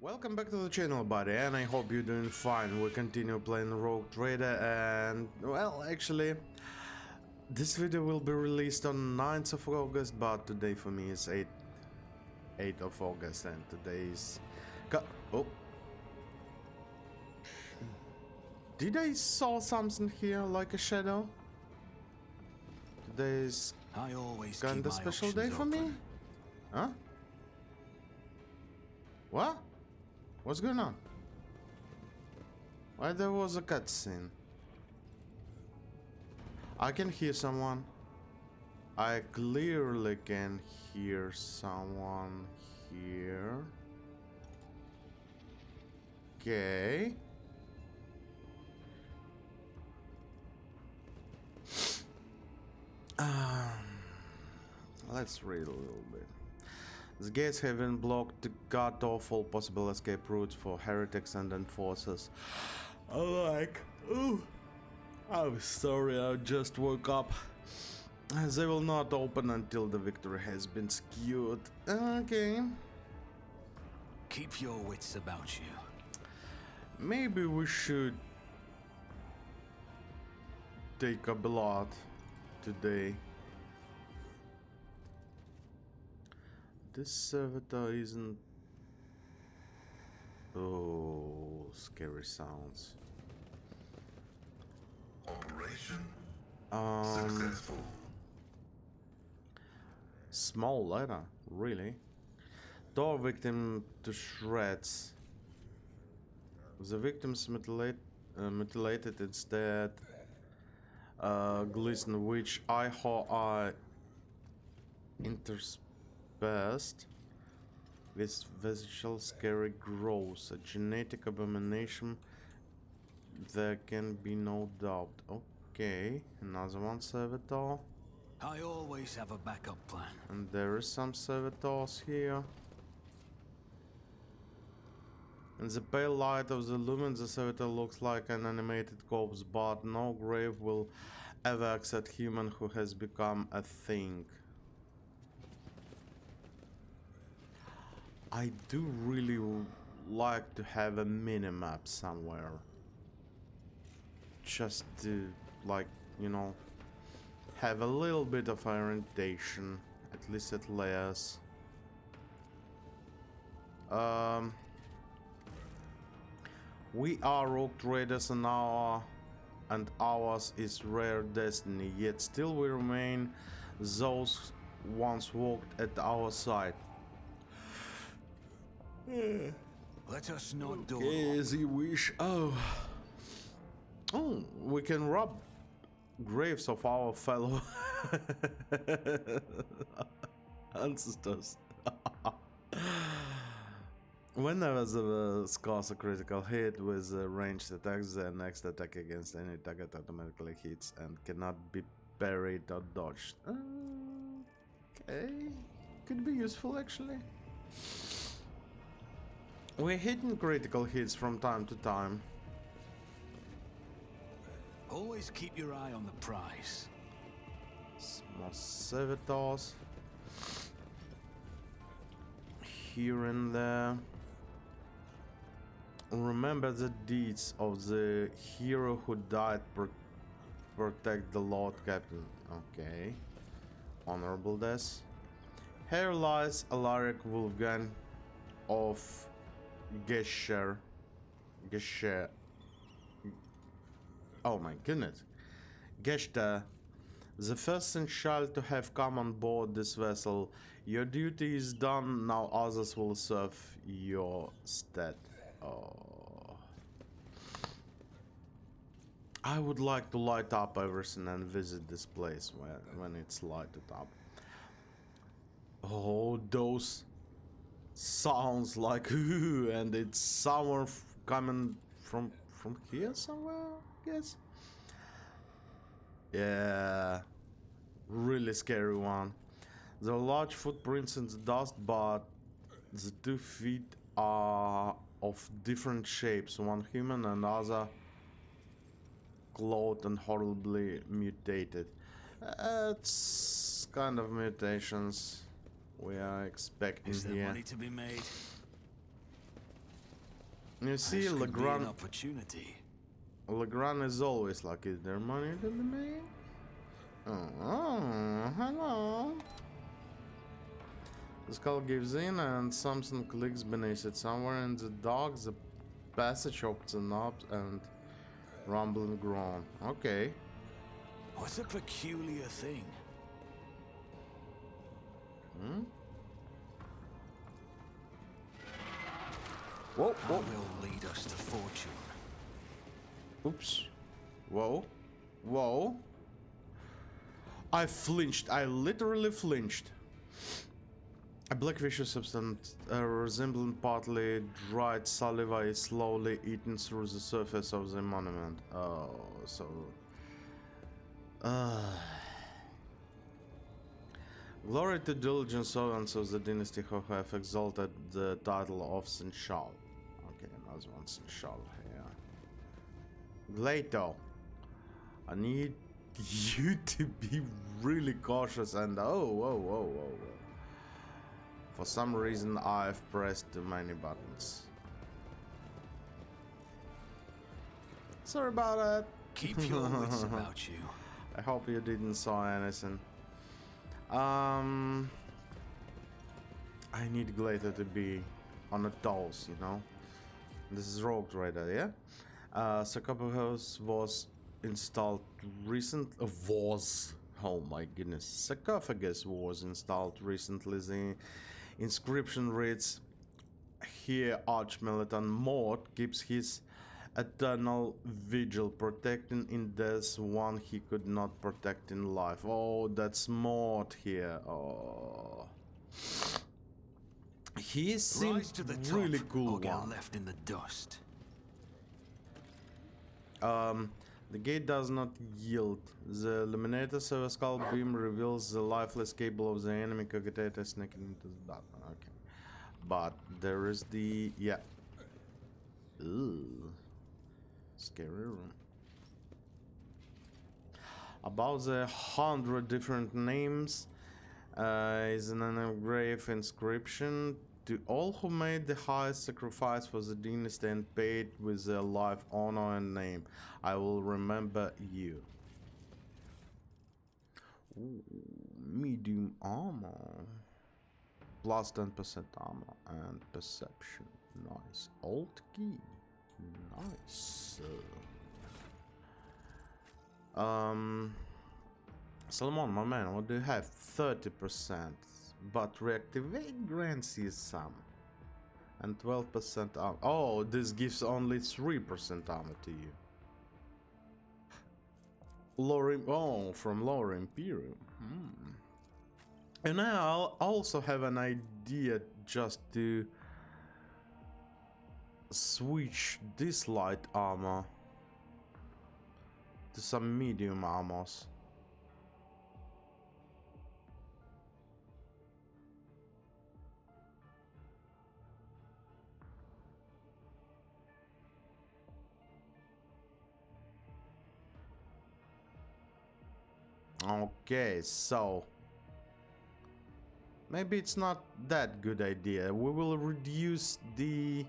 Welcome back to the channel, buddy, and I hope you're doing fine. We continue playing Rogue Trader, and well, actually, this video will be released on 9th of August, but today for me is 8th of August, and today is... Oh! Did I saw something here, like a shadow? Today is kinda special day for me? Huh? What? What's going on? Why there was a cutscene? I can hear someone. I clearly can hear someone here. Okay. Let's read a little bit. The gates have been blocked to cut off all possible escape routes for heretics and enforcers. Ooh, I'm sorry, I just woke up. They will not open until the victory has been secured. Okay. Keep your wits about you. Maybe we should take a blood today. This servitor isn't... Oh, scary sounds. Operation successful. Small letter, really. Tore victim to shreds. The victims mutilated instead. Glisten, which eye are interspersed with visual scary growth, a genetic abomination, there can be no doubt. Okay, another one servitor. I always have a backup plan. And there is some servitors here. In the pale light of the lumen, the servitor looks like an animated corpse, but no grave will ever accept human who has become a thing. I do really like to have a mini-map somewhere. Just to, like, you know, have a little bit of orientation, at least at layers. We are rogue traders and ours is rare destiny, yet still we remain those once walked at our side. Let us not do As you wish. Oh, we can rob graves of our fellow ancestors. Whenever the scores a critical hit with ranged attacks, the next attack against any target automatically hits and cannot be parried or dodged. Okay, could be useful actually. We're hitting critical hits from time to time. Always keep your eye on the prize. Small servitors here and there. Remember the deeds of the hero who died. Protect the Lord Captain. Okay. Honorable death. Here lies Alaric Wolfgang of Gesher. Oh my goodness. Geshta, the first child to have come on board this vessel. Your duty is done, now others will serve your stead. Oh. I would like to light up everything and visit this place when it's lighted up. Oh, those sounds like and it's somewhere coming from here somewhere, I guess. Yeah, really scary one. There are large footprints in the dust, but the 2 feet are of different shapes, one human and other clothed and horribly mutated. It's kind of mutations we are expecting Is there here. money to be made? You see, This could be an Legrand is always like, is there money to be made? Oh, hello. The skull gives in and something clicks beneath it. Somewhere in the dark, the passage opens up and rumbling groan. Okay. What's a peculiar thing? Hmm? Whoa, That whoa. will lead us to fortune. Oops. Whoa. Whoa. I flinched. I literally flinched. A black viscous substance resembling partly dried saliva is slowly eaten through the surface of the monument. Oh, so... Glory to diligent servants of the dynasty who have exalted the title of Seneschal. Okay, another one, Seneschal, yeah. Glato, I need you to be really cautious and whoa. For some reason I've pressed too many buttons. Sorry about that. Keep your wits about you. I hope you didn't saw anything. I need Glato to be on the toes, you know. This is Rogue Trader, yeah? Sarcophagus was installed oh my goodness. Sarcophagus was installed recently. The inscription reads, "Here Archmilitant Mort keeps his eternal vigil, protecting in death one he could not protect in life." Oh, that's Mort here. Oh, he seems Rise to the top, really cool or get one. left in the dust. The gate does not yield. The Illuminator Silver Skull beam reveals the lifeless cable of the enemy cogitator sneaking into the dark. Okay, but there is the Ooh. Scary room. About the 100 different names is an engraved inscription. To all who made the highest sacrifice for the dynasty and paid with their life, honor and name, I will remember you. Ooh, medium armor. Plus 10% armor and perception. Nice. Alt key. Nice. Solomon, my man, what do you have? 30%. But reactivate grants you some. And 12% armor. Oh, this gives only 3% armor to you. From Lower Imperium. And I'll also have an idea just to switch this light armor to some medium armors. Okay, so maybe it's not that good idea. We will reduce the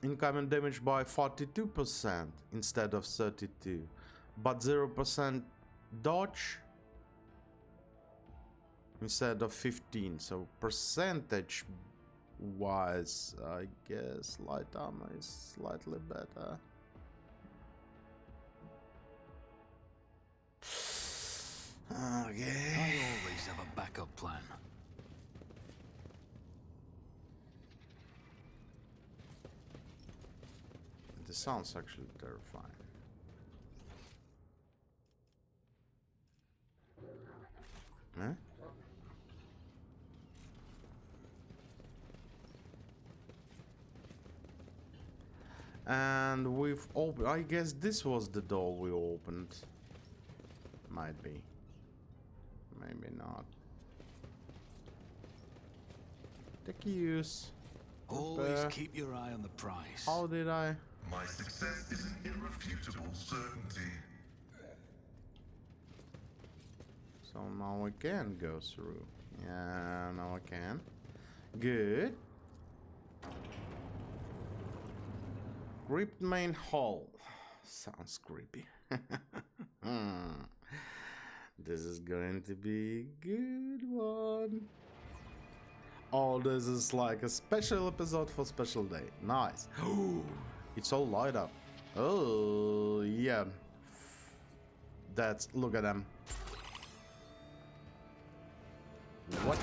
incoming damage by 42% instead of 32, but 0% dodge instead of 15. So percentage wise, I guess light armor is slightly better. Okay. I always have a backup plan. This sounds actually terrifying. Huh? And we've opened. I guess this was the door we opened. Might be. Maybe not. Take use. Always keep your eye on the prize. How did I? My success is an irrefutable certainty. So now we can go through. Yeah, now I can. Good. Crypt main hall. Sounds creepy. This is going to be a good one. Oh, this is like a special episode for special day. Nice. It's all light up. Oh, yeah. That's... Look at them. What?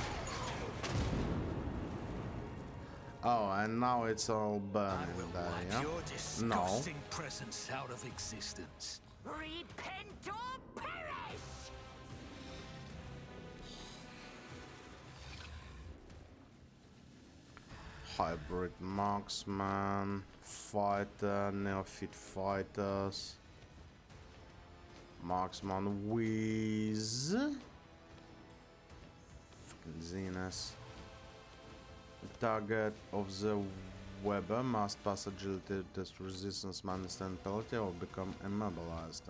Oh, and now it's all burning there, yeah? Your No. disgusting presence out of existence. Repent or perish! Hybrid marksman, fighter, neophyte fighters, marksman whiz, fucking Zenus. The target of the Weber must pass agility test resistance minus 10 penalty or become immobilized.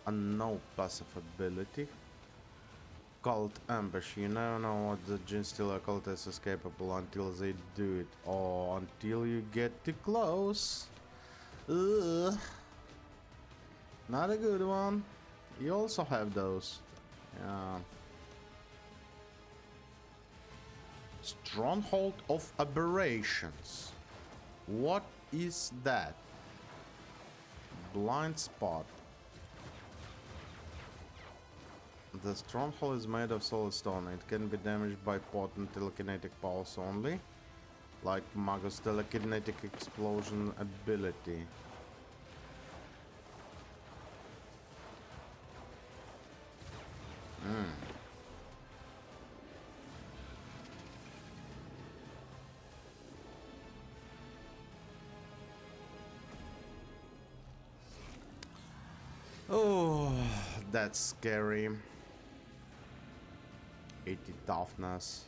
A no passive ability. Cult ambush. You never know what the Gene Stealer cultist is capable until they do it, or until you get too close. Ugh. Not a good one. You also have those. Yeah. Stronghold of Aberrations. What is that? Blind spot. The stronghold is made of solid stone. It can be damaged by potent telekinetic powers only, like Magus' telekinetic explosion ability. Oh, that's scary. 80 toughness.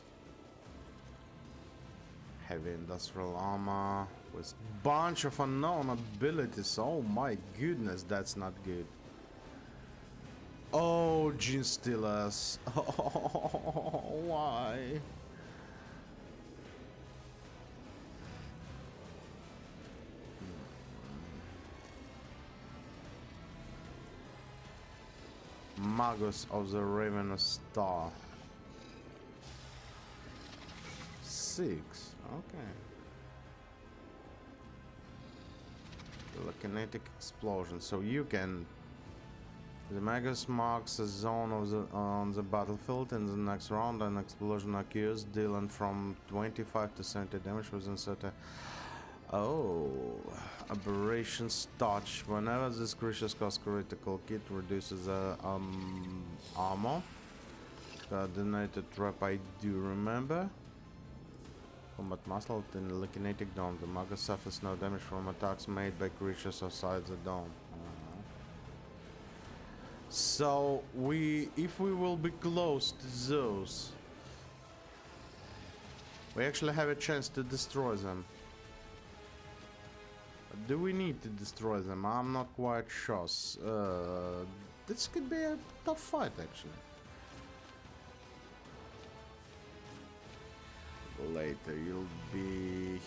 Heavy industrial armor with bunch of unknown abilities. Oh my goodness, that's not good. Oh, Gene Stealers. Oh, why? Magus of the Ravenous Star. 6. Okay. Telekinetic explosion. So you can. The Magus marks a zone of on the battlefield. In the next round, an explosion occurs, dealing from 25 to 70 damage within certain. Oh, Aberrations Touch. Whenever this creature's cost critical kit reduces the armor. Coordinated trap, I do remember. Combat muscle in the kinetic dome. The Magus suffers no damage from attacks made by creatures outside the dome. So if we will be close to those, we actually have a chance to destroy them. Do we need to destroy them? I'm not quite sure. This could be a tough fight, actually. Later, you'll be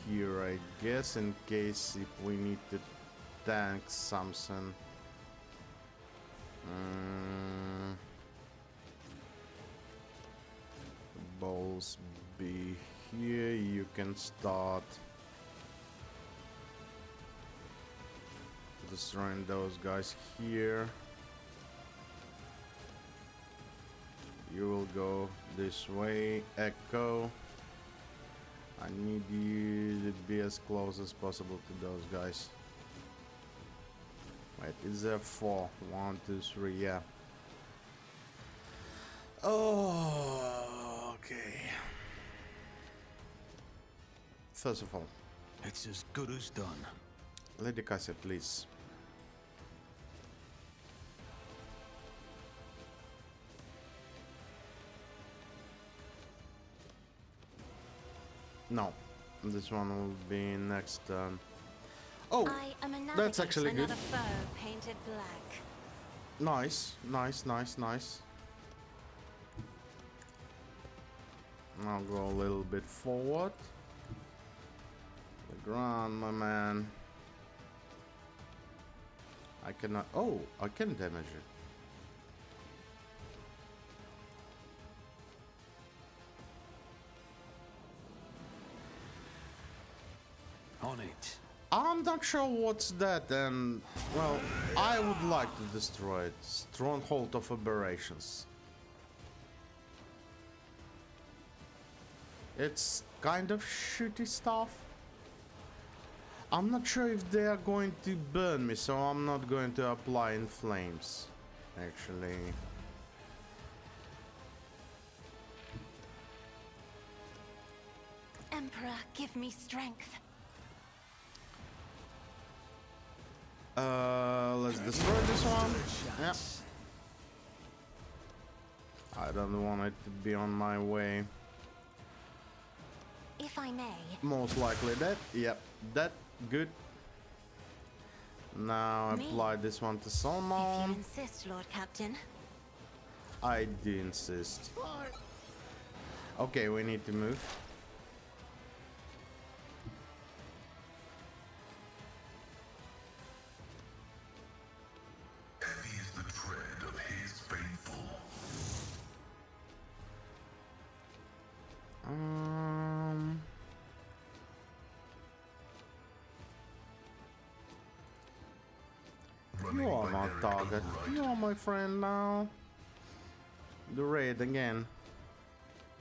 here, I guess, in case if we need to tank something. Balls be here. You can start destroying those guys here. You will go this way. Echo. I need you to be as close as possible to those guys. Wait, is there 4? 1, 2, 3, yeah. Oh, okay. First of all, It's as good as done. Lady Cassia, please. No, this one will be next turn. Oh, I am a that's actually good. another foe painted black. Nice, nice, nice, nice. I'll go a little bit forward. The ground, my man. I cannot. Oh, I can damage it. On it. I'm not sure what's that, and well, I would like to destroy it. Stronghold of Aberrations. It's kind of shitty stuff. I'm not sure if they are going to burn me, so I'm not going to apply in flames. Actually. Emperor, give me strength. Let's destroy this one. Yep. I don't want it to be on my way. If I may. Most likely that. Yep. That. Good. Now Me? apply this one to If you Salmon. insist, Lord Captain. I do insist. Okay, we need to move. Heavy is the tread of his faithful. You are my target. You are my friend now. The raid again.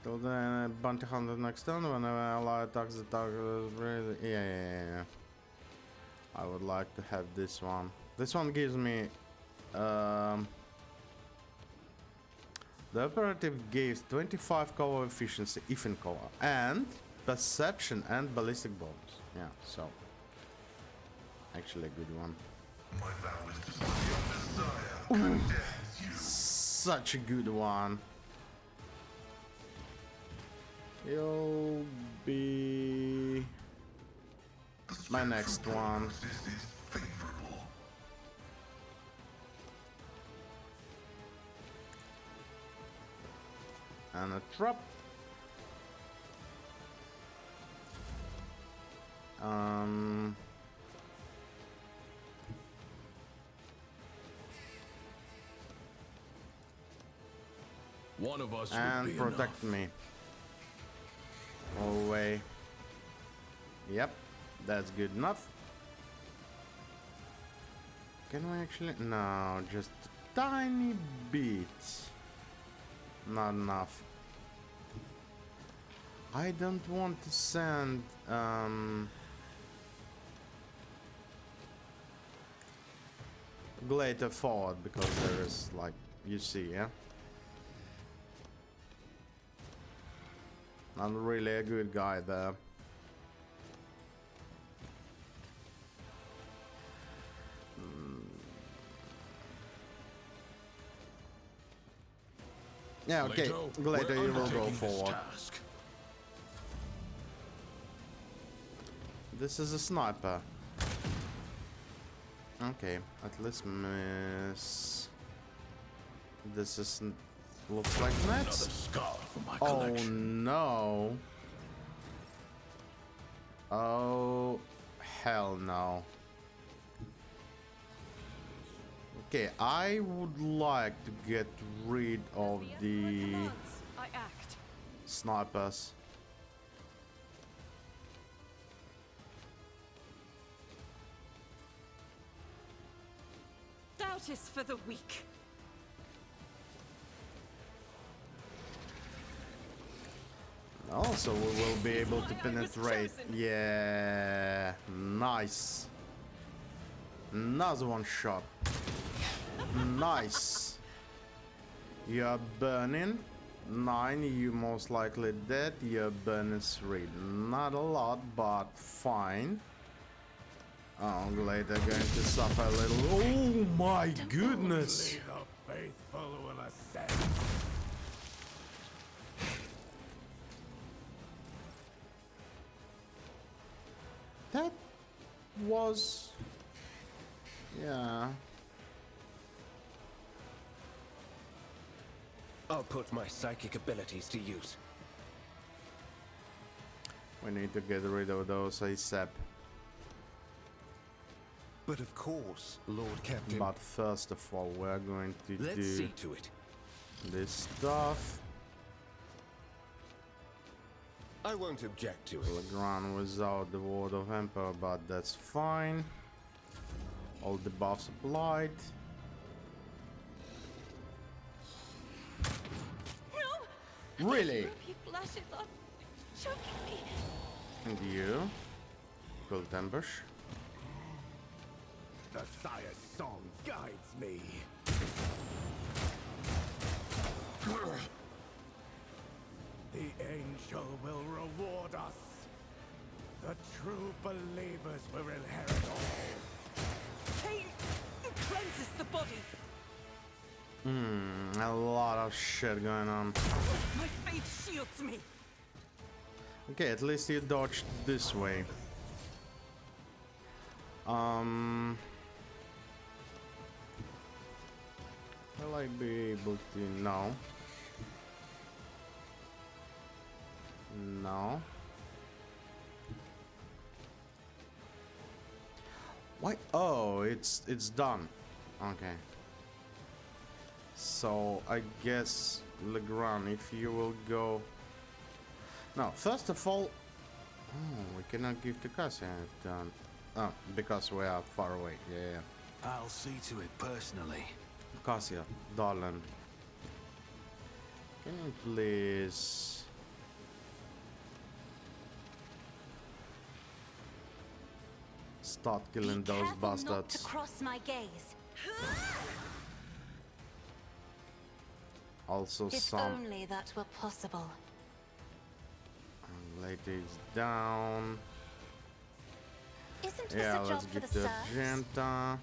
Till then, bounty hunter next turn. Whenever ally attacks the target is raided. Yeah. I would like to have this one. This one gives me. The operative gives 25 cover efficiency, if in cover, and perception and ballistic bombs. Yeah, so actually a good one. My vow is to slay your desire and death you. Such a good one. You'll be my next one. This is favorable. And a trap. One of us And would be protect enough. me. Away. Yep, that's good enough. Can we actually? No, just a tiny bit. Not enough. I don't want to send Glader forward because there is, like, you see, yeah? Not really a good guy there. Yeah, okay. Glader, you will go forward. This is a sniper. Okay, at least miss. This isn't. Looks like nets. Oh no. Oh hell no. Okay, I would like to get rid of the I act. snipers. Doubt is for the weak. Also, we will be able to penetrate. Yeah, nice. Another one shot. Nice. You are burning 9. You most likely dead. You are burning 3. Not a lot, but fine. Oh, later going to suffer a little. Oh my goodness. The faithful will ascend. That was, yeah. I'll put my psychic abilities to use. We need to get rid of those ASAP. But of course, Lord Captain. But first of all, we're going to Let's do see to it. this stuff. I won't object to it. Legrand without the Ward of Emperor, but that's fine. All the buffs applied. No! Really? Ruby flashes are choking me. And you? Quilt Ambush. The Sire's song guides me. The angel will reward us. The true believers will inherit all. Pain cleanses the body. A lot of shit going on. My faith shields me. Okay, at least you dodged this way. Will I be able to? No. No. Why? Oh, it's done. Okay. So I guess Legrand, if you will go. No, first of all, we cannot give to Cassia if done. Oh, because we are far away. Yeah. I'll see to it personally. Cassia, darling, can you please? Start killing Be those careful not to bastards. cross my gaze. Also If some only that were possible. ladies down. Isn't this Yeah, a job let's for the get the serfs? Argenta.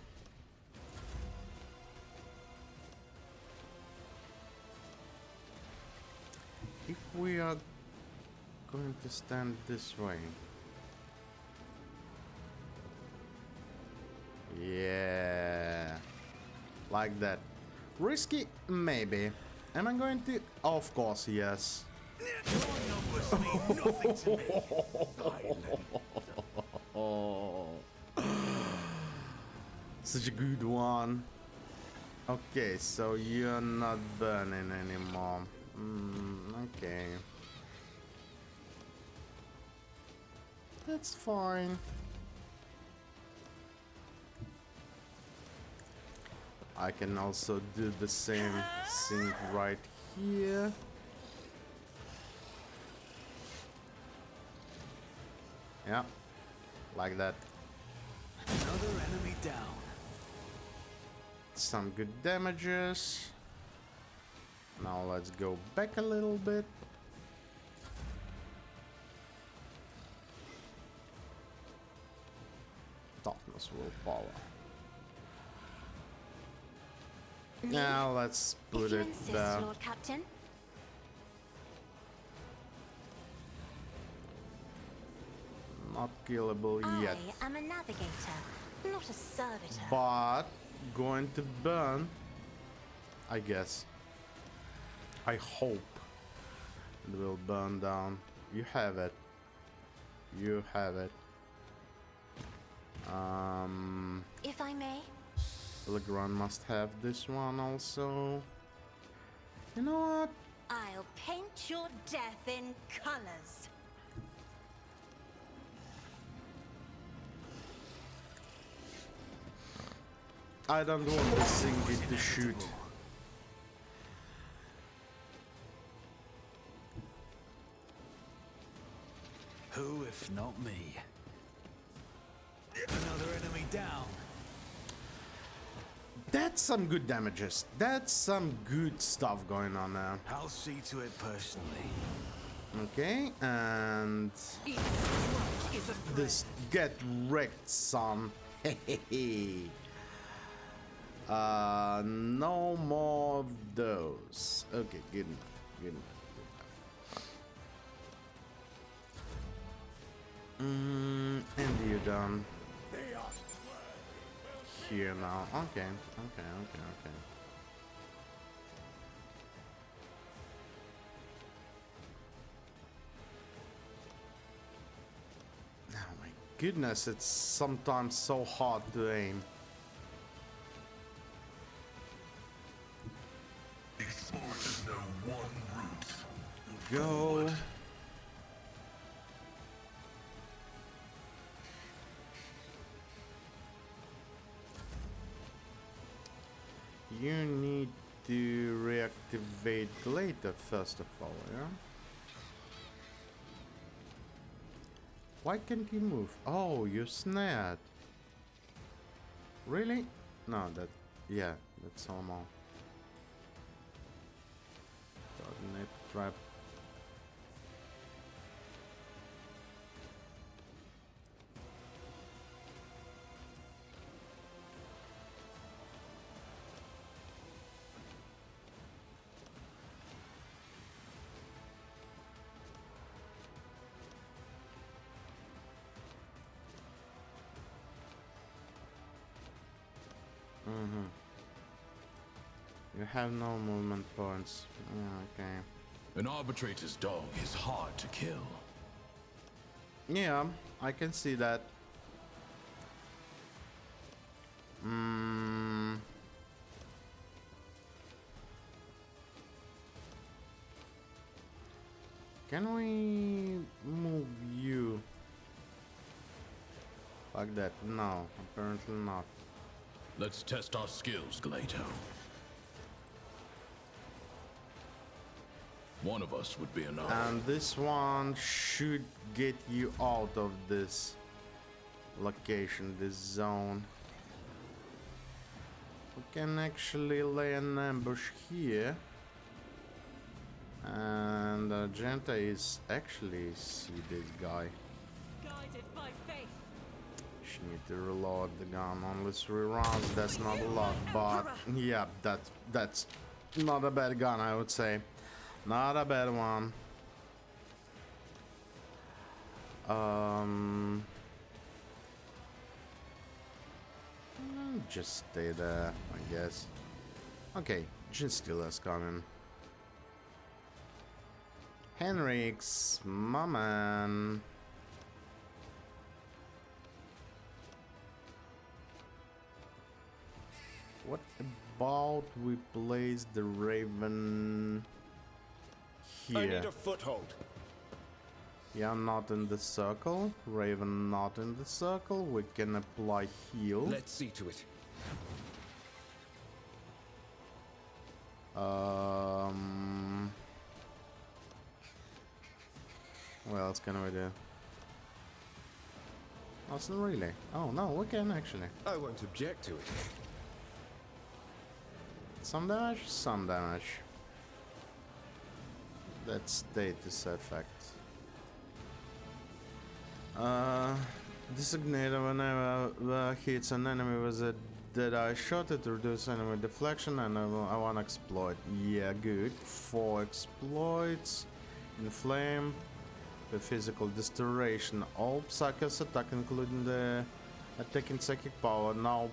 If we are going to stand this way. Yeah. Like that. Risky? Maybe. Am I going to? Of course, yes. Such a good one. Okay, so you're not burning anymore. Okay. That's fine. I can also do the same thing right here. Yeah, like that. Another enemy down. Some good damages. Now let's go back a little bit. Darkness willpower. Me? Now let's put If you it insist, there. Lord Captain. Not killable yet, I am a navigator, not a servitor. but going to burn, I guess. I hope it will burn down. You have it. You have it. If I may, Legrand must have this one also. You know what? I'll paint your death in colors. I don't want this thing to shoot. Who if not me? Another enemy down. That's some good damages. That's some good stuff going on there. I'll see to it personally. Okay, and Each strike is a threat. this get wrecked, son. No more of those. Okay, good enough. Good enough. And you done here now. Okay, okay. goodness, it's sometimes so hard to aim. Explorers know one route. Go. You need to reactivate later, first of all, yeah? Why can't you move? Oh, you're snared. Really? No, that... yeah, that's normal. Coordinate trap. You have no movement points. Yeah, okay. An arbitrator's dog is hard to kill. Yeah, I can see that. Can we move you like that? No, apparently not. Let's test our skills, Glato. One of us would be enough. And this one should get you out of this location, this zone. We can actually lay an ambush here. And Argenta is actually see this guy. Guided by faith. She need to reload the gun. Only 3 rounds, that's not a lot, but yeah, that's not a bad gun, I would say. Not a bad one. Just stay there, I guess. Okay, Gin Stealer's coming. Henrix, my man. What about we place the Raven here? I need a foothold. Yeah, not in the circle. Raven not in the circle. We can apply heal. Let's see to it. What else can we do? Nothing really. Oh no, we can actually. I won't object to it. Some damage, some damage. That's status effect. Designated whenever hits an enemy with a dead-eye shot, it reduces enemy deflection, and I want exploit. Yeah, good. 4 exploits. Inflame. The physical distortion. All psychos attack, including the attacking psychic power, now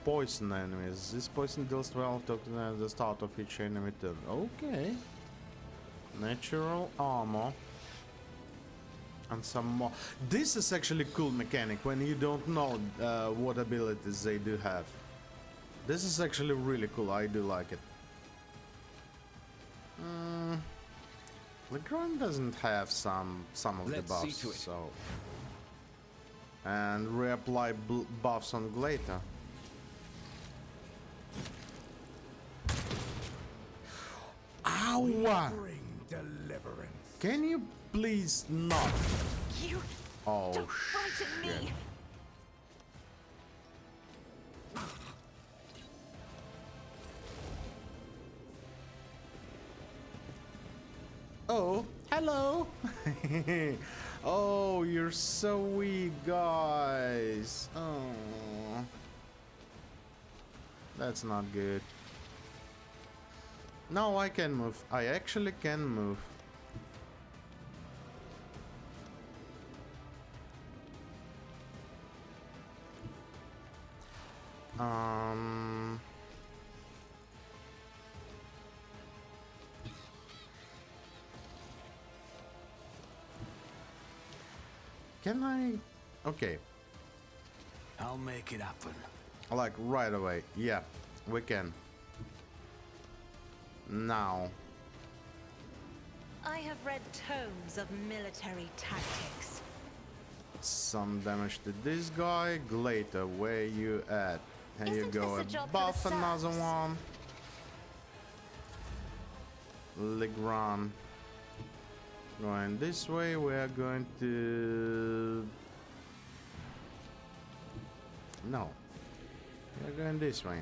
poison enemies. This poison deals 12 tokens at the start of each enemy turn. Okay. Natural armor. And some more. This is actually a cool mechanic when you don't know what abilities they do have. This is actually really cool. I do like it. Legrand doesn't have some of the buffs, so. And reapply buffs on Glater. Ow! Bring deliverance. Can you please not? You Oh, don't frighten shit. me. Oh, hello. Oh, you're so weak, guys. Oh, that's not good. No, I can move. I actually can move. Can I Okay, I'll make it happen. like right away. Yeah, we can. Now. I have read tomes of military tactics. Some damage to this guy. Glater, where you at? Here you Isn't go. this a job for Buff the another serfs? one. Legrand. Going this way. We are going to. No. We are going this way.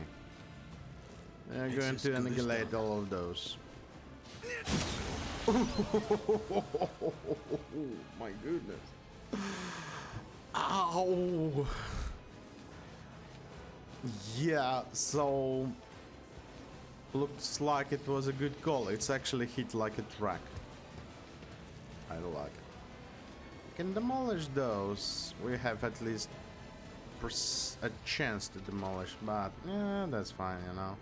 We are It's going as to good as annihilate done. all of those. My goodness. Ow. Yeah, so looks like it was a good call. It's actually hit like a truck. I like it. We can demolish those. We have at least a chance to demolish, but yeah, that's fine, you know.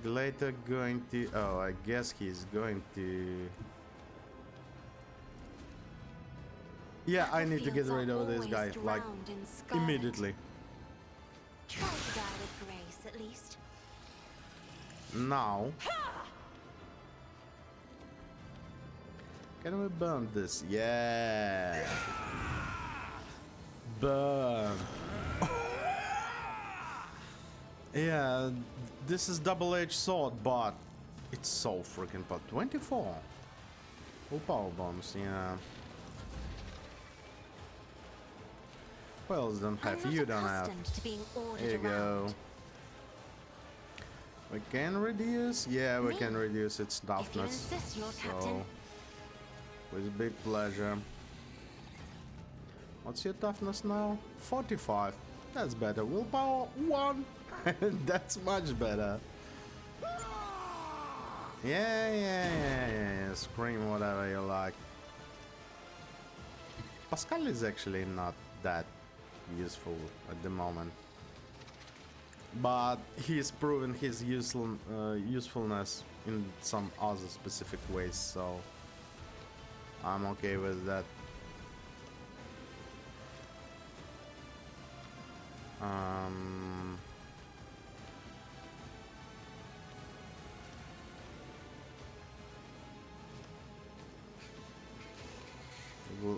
Later going to... Oh, I guess he's going to... Yeah, I need to get Battlefields rid are of this guy, always like, drowned in scarlet. immediately. Try to die with grace, at least. Now... Can we burn this? Yeah! Burn! Yeah, this is double-edged sword, but it's so freaking powerful. 24. Oh, power bombs, yeah. Who else don't have? I'm You not don't have. accustomed to being ordered Here you go. around. We can reduce. Yeah, we Me? can reduce its If you toughness. insist, Lord So, Captain. with big pleasure. What's your toughness now? 45. That's better. Willpower 1. That's much better. Yeah. Scream whatever you like. Pascal is actually not that useful at the moment, but he's proven his usefulness in some other specific ways, so I'm okay with that.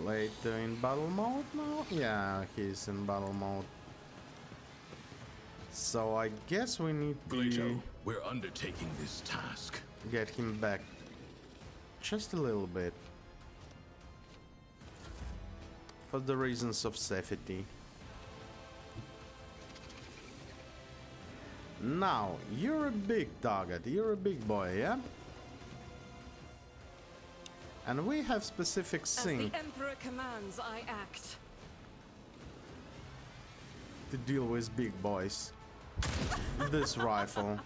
Later in battle mode now? Yeah, he's in battle mode. So I guess we need to we're undertaking this task. get him back just a little bit. For the reasons of safety. Now, you're a big target, you're a big boy, yeah? And we have specific As sync the Emperor commands, I act. to deal with big boys. This rifle.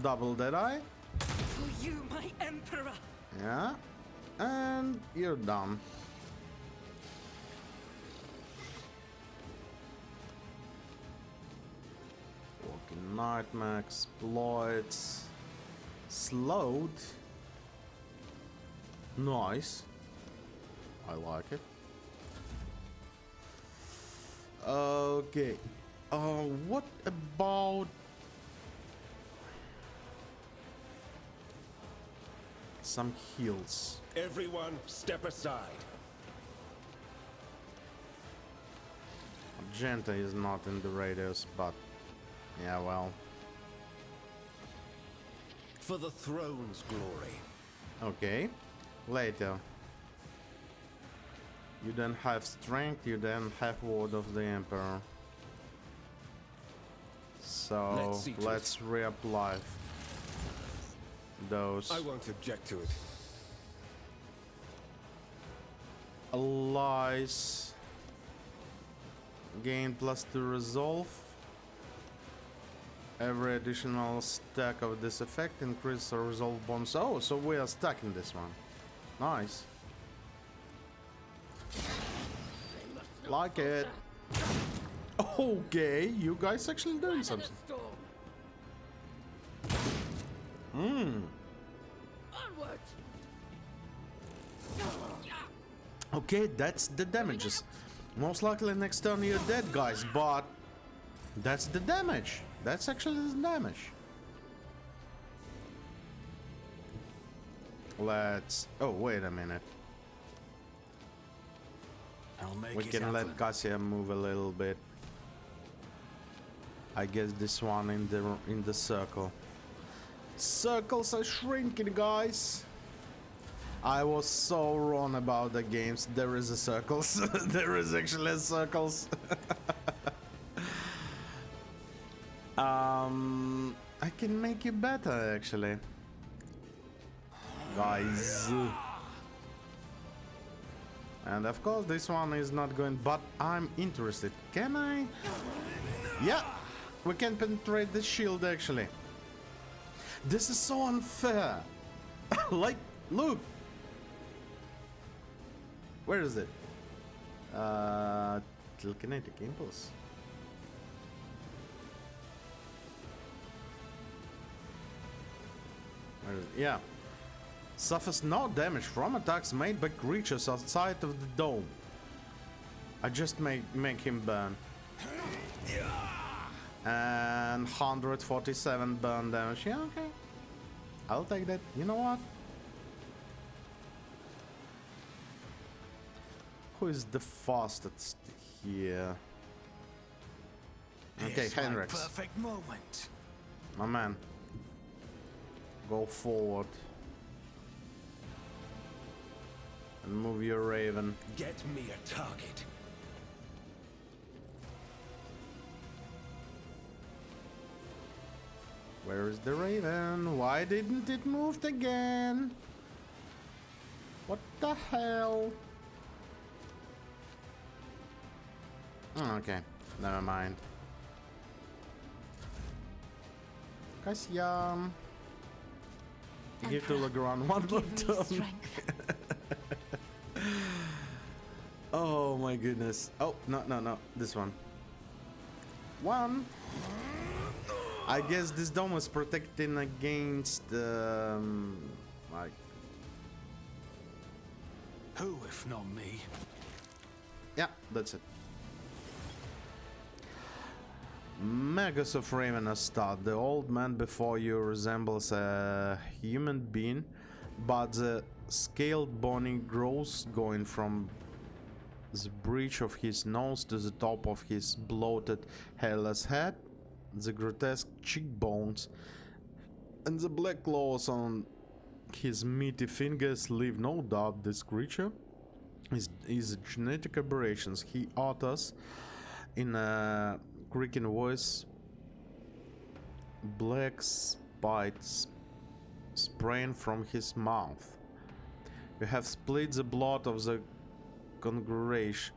Double Deadeye. For you, my Emperor! Yeah. And you're done. Walking Nightmare exploits. Slowed. Nice. I like it. Okay. What about some heals? Everyone, step aside. Magenta is not in the radius, but yeah, well. For the throne's glory. Okay. Later. You don't have strength, you don't have Word of the Emperor. So Let's see to let's reapply those. I won't object to it. Allies gain +2 resolve. Every additional stack of this effect increases our resolve bonus. Oh, so we are stacking this one. Nice. Like it. Okay, you guys actually doing something. Okay, that's the damages. Most likely next turn you're dead, guys, but that's the damage. That's actually the damage. Let's... Oh, wait a minute. I'll make We it can let happen. Cassia move a little bit. I guess this one in the circle. Circles are shrinking, guys. I was so wrong about the games. There is a circles. There is actually a circles. I can make it better actually, guys. And of course this one is not going, but I'm interested. Can I? Yeah, we can penetrate the shield actually. This is so unfair. Like, look. Where is it? Telekinetic impulse. Where is it? Yeah. Suffers no damage from attacks made by creatures outside of the dome. I just make him burn. And 147 burn damage. Yeah, okay. I'll take that. You know what? Who is the fastest here? Okay, It's my Henrix. perfect moment. My man. Go forward. And move your Raven. Get me a target. Where is the Raven? Why didn't it move again? What the hell? Oh, okay, never mind. Cassia. Give to Legrand one more Give me turn. strength. Oh my goodness. Oh, no. This one. One. I guess this dome is protecting against like... Who, if not me? Yeah, that's it. Magus of Ravenastad. The old man before you resembles a human being, but the scaled bony grows going from the bridge of his nose to the top of his bloated, hairless head. The grotesque cheekbones and the black claws on his meaty fingers leave no doubt this creature is a genetic aberration. He utters in a creaking voice black spikes spraying from his mouth. You have split the blood of the congregation.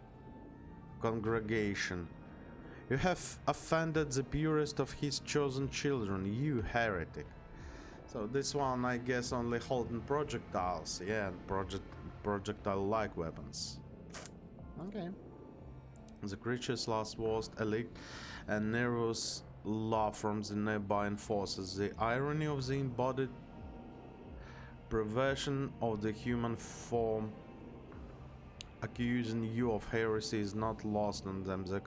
You have offended the purest of his chosen children, you heretic. So this one, I guess, only holding projectiles. Yeah, projectile-like weapons. Okay. The creature's last was a leak and nervous laugh from the nearby forces. The irony of the embodied perversion of the human form accusing you of heresy is not lost on them. The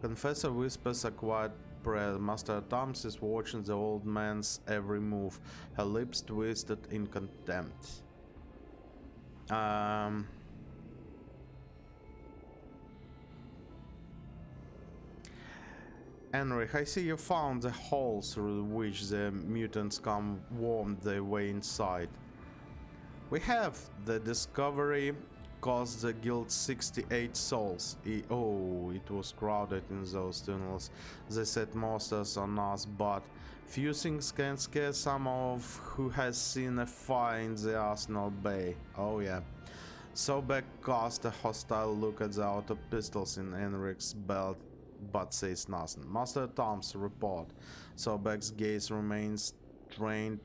confessor whispers a quiet prayer. Master Thomas is watching the old man's every move, her lips twisted in contempt. Henrik, I see you found the hole through which the mutants come wormed their way inside. We have. The discovery cost the guild 68 souls. Oh, it was crowded in those tunnels. They set monsters on us, but few things can scare some of who has seen a fire in the Arsenal Bay. Oh yeah. Sobek cast a hostile look at the auto pistols in Henrik's belt, but says nothing. Master Tom's report. Sobek's gaze remains trained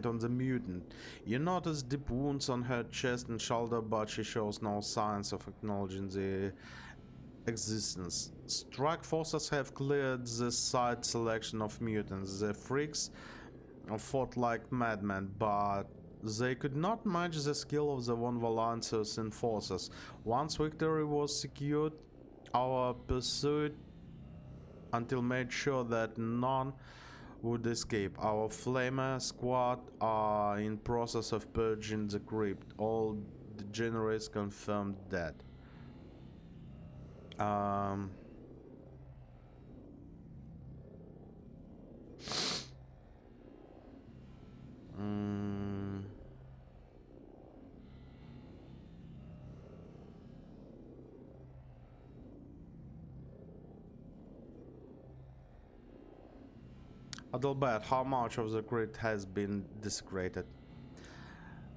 on the mutant. You notice deep wounds on her chest and shoulder, but she shows no signs of acknowledging the existence. Strike forces have cleared the side selection of mutants. The freaks fought like madmen, but they could not match the skill of the Von Valancios enforcers. Once victory was secured, our pursuit until made sure that none would escape. Our Flamer squad are in process of purging the crypt. All degenerates confirmed dead. Adalbert, how much of the crypt has been desecrated?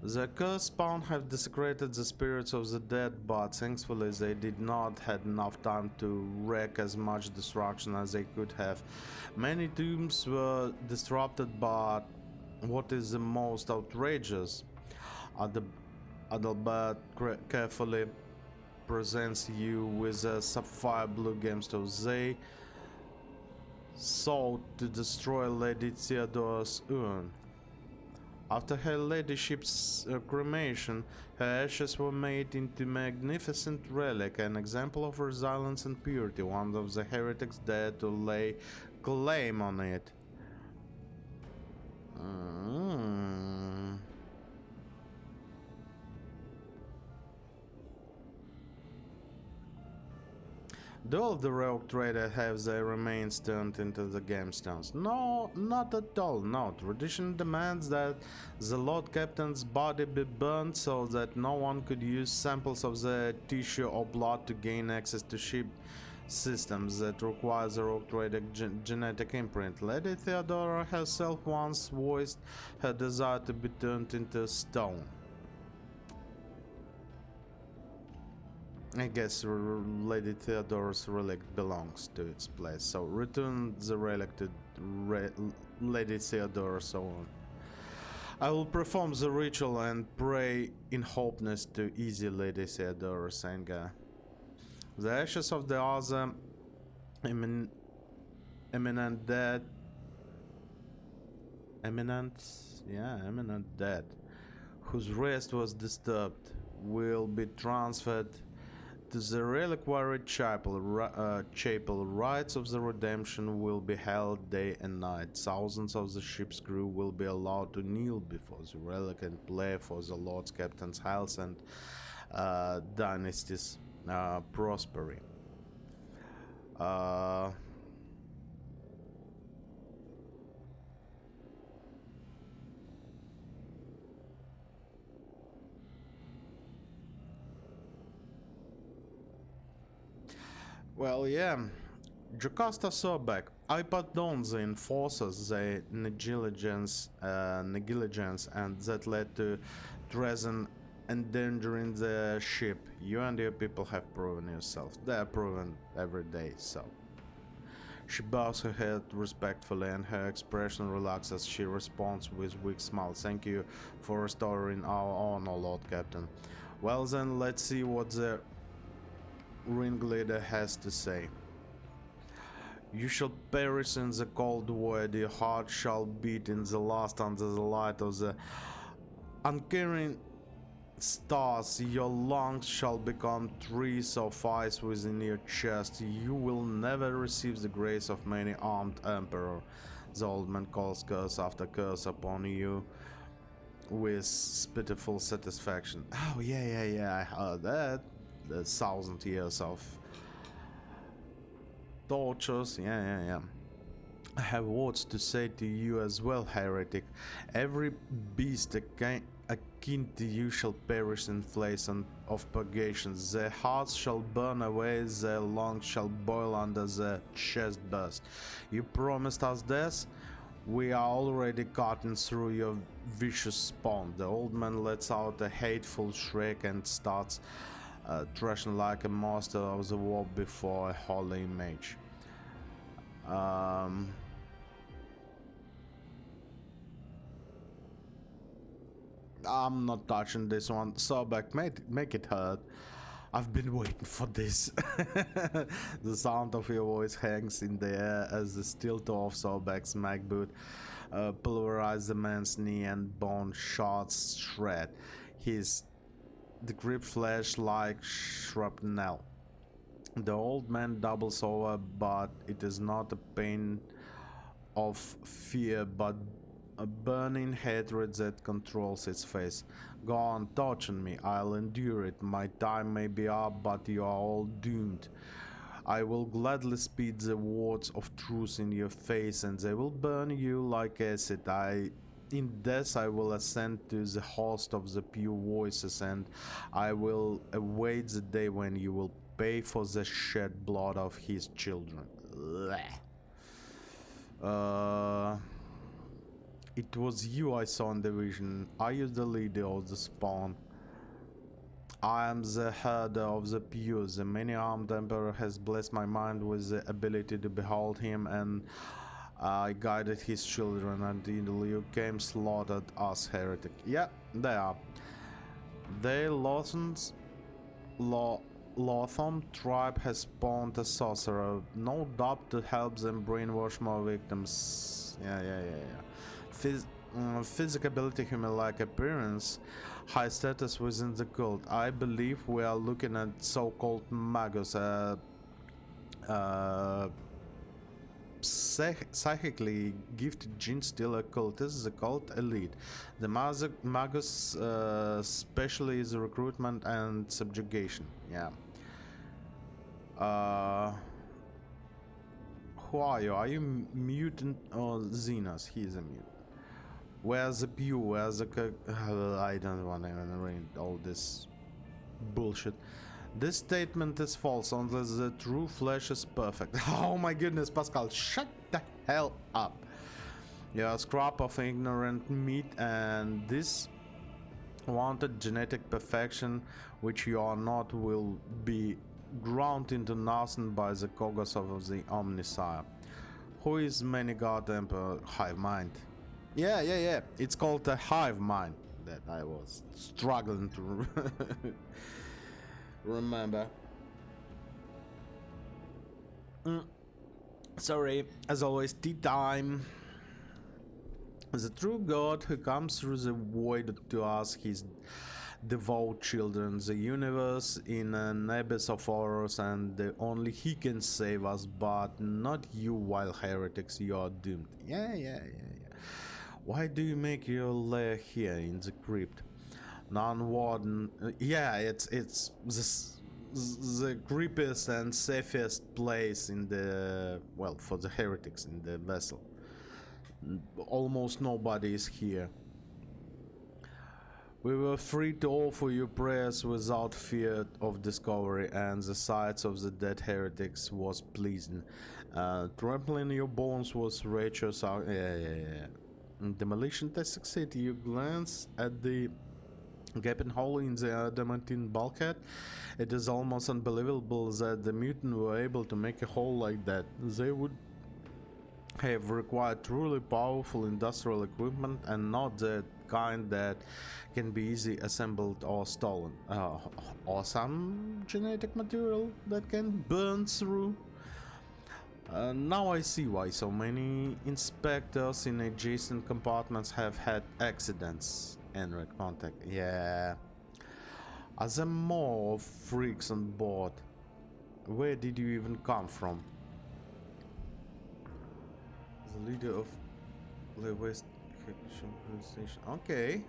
The cursed spawn have desecrated the spirits of the dead, but thankfully they did not had enough time to wreak as much destruction as they could have. Many tombs were disrupted, but what is the most outrageous? Adalbert carefully presents you with a sapphire blue gemstone. They sought to destroy Lady Theodora's urn. After her ladyship's cremation, her ashes were made into a magnificent relic, an example of resilience and purity. One of the heretics dared to lay claim on it. Do all the rogue traders have their remains turned into the gemstones? No, not at all. No, tradition demands that the Lord Captain's body be burned so that no one could use samples of the tissue or blood to gain access to ship systems that require the rogue trader genetic imprint. Lady Theodora herself once voiced her desire to be turned into stone. I guess Lady Theodora's relic belongs to its place, so return the relic to Lady Theodora, so on. I will perform the ritual and pray in hopeness to ease Lady Theodora's anger. The ashes of the other eminent dead, whose rest was disturbed, will be transferred to the reliquary chapel. Rites of the redemption will be held day and night. Thousands of the ship's crew will be allowed to kneel before the relic and pray for the Lord's Captain's health and dynasty's prosperity. Well, yeah, Jocasta Sobek. I pardon the enforcers, their negligence, and that led to treason endangering the ship. You and your people have proven yourself. They are proven every day, so. She bows her head respectfully and her expression relaxes as she responds with weak smile. Thank you for restoring our honor, Lord Captain. Well then, let's see what the ringleader has to say. You shall perish in the cold void, your heart shall beat in the lust under the light of the uncaring stars, your lungs shall become trees of ice within your chest. You will never receive the grace of many armed emperor. The old man calls curse after curse upon you with pitiful satisfaction. Oh yeah, I heard that. The 1,000 years of tortures. Yeah. I have words to say to you as well, heretic. Every beast akin to you shall perish in flames of purgation. Their hearts shall burn away, their lungs shall boil under their chest burst. You promised us death? We are already cutting through your vicious spawn. The old man lets out a hateful shriek and starts thrashing like a master of the war before a holy image. I'm not touching this one. Sobek, make it hurt. I've been waiting for this. The sound of your voice hangs in the air as the steel toe of Sobek's MacBoot pulverize the man's knee and bone shards shred the grip flesh like shrapnel. The old man doubles over, but it is not a pain of fear but a burning hatred that controls its face. Go on torturing me, I'll endure it. My time may be up, but you are all doomed. I will gladly speak the words of truth in your face, and they will burn you like acid. In death I will ascend to the host of the pure voices, and I will await the day when you will pay for the shed blood of his children. It was you I saw in the vision. Are you the leader of the spawn? I am the herder of the pure. The many-armed emperor has blessed my mind with the ability to behold him, and I guided his children until you came slaughtered us, heretic. Yeah, they are. They Lotham tribe has spawned a sorcerer, no doubt to help them brainwash more victims. Yeah. Physical ability, human-like appearance, high status within the cult. I believe we are looking at so-called magus, psychically gifted gene stealer cult. This is a cult elite. The magus specially is recruitment and subjugation. Yeah. Who are you? Are you mutant or Xenos? He is a mutant. Where's the pew? Where's the I don't want to even read all this bullshit. This statement is false unless the true flesh is perfect. Oh my goodness, Pascal, shut the hell up. You're a scrap of ignorant meat, and this wanted genetic perfection, which you are not, will be ground into nothing by the cogos of the Omnisire. Who is many god emperor? Hive mind. Yeah. It's called a hive mind that I was struggling to remember. Sorry, as always, tea time. The true God who comes through the void to ask his devout children, the universe in an abyss of horrors, and only he can save us, but not you, while heretics, you are doomed. Yeah. Why do you make your lair here in the crypt? Non-warden. Yeah, it's the creepiest and safest place in the, well, for the heretics in the vessel. Almost nobody is here. We were free to offer you prayers without fear of discovery, and the sight of the dead heretics was pleasing. Trampling your bones was righteous. Yeah. Demolition test succeed. You glance at the gaping hole in the adamantine bulkhead. It is almost unbelievable that the mutant were able to make a hole like that. They would have required truly powerful industrial equipment, and not the kind that can be easily assembled or stolen. Or some genetic material that can burn through. Now I see why so many inspectors in adjacent compartments have had accidents. Enred contact. Yeah. Are there more freaks on board? Where did you even come from? The leader of the West Station. Okay.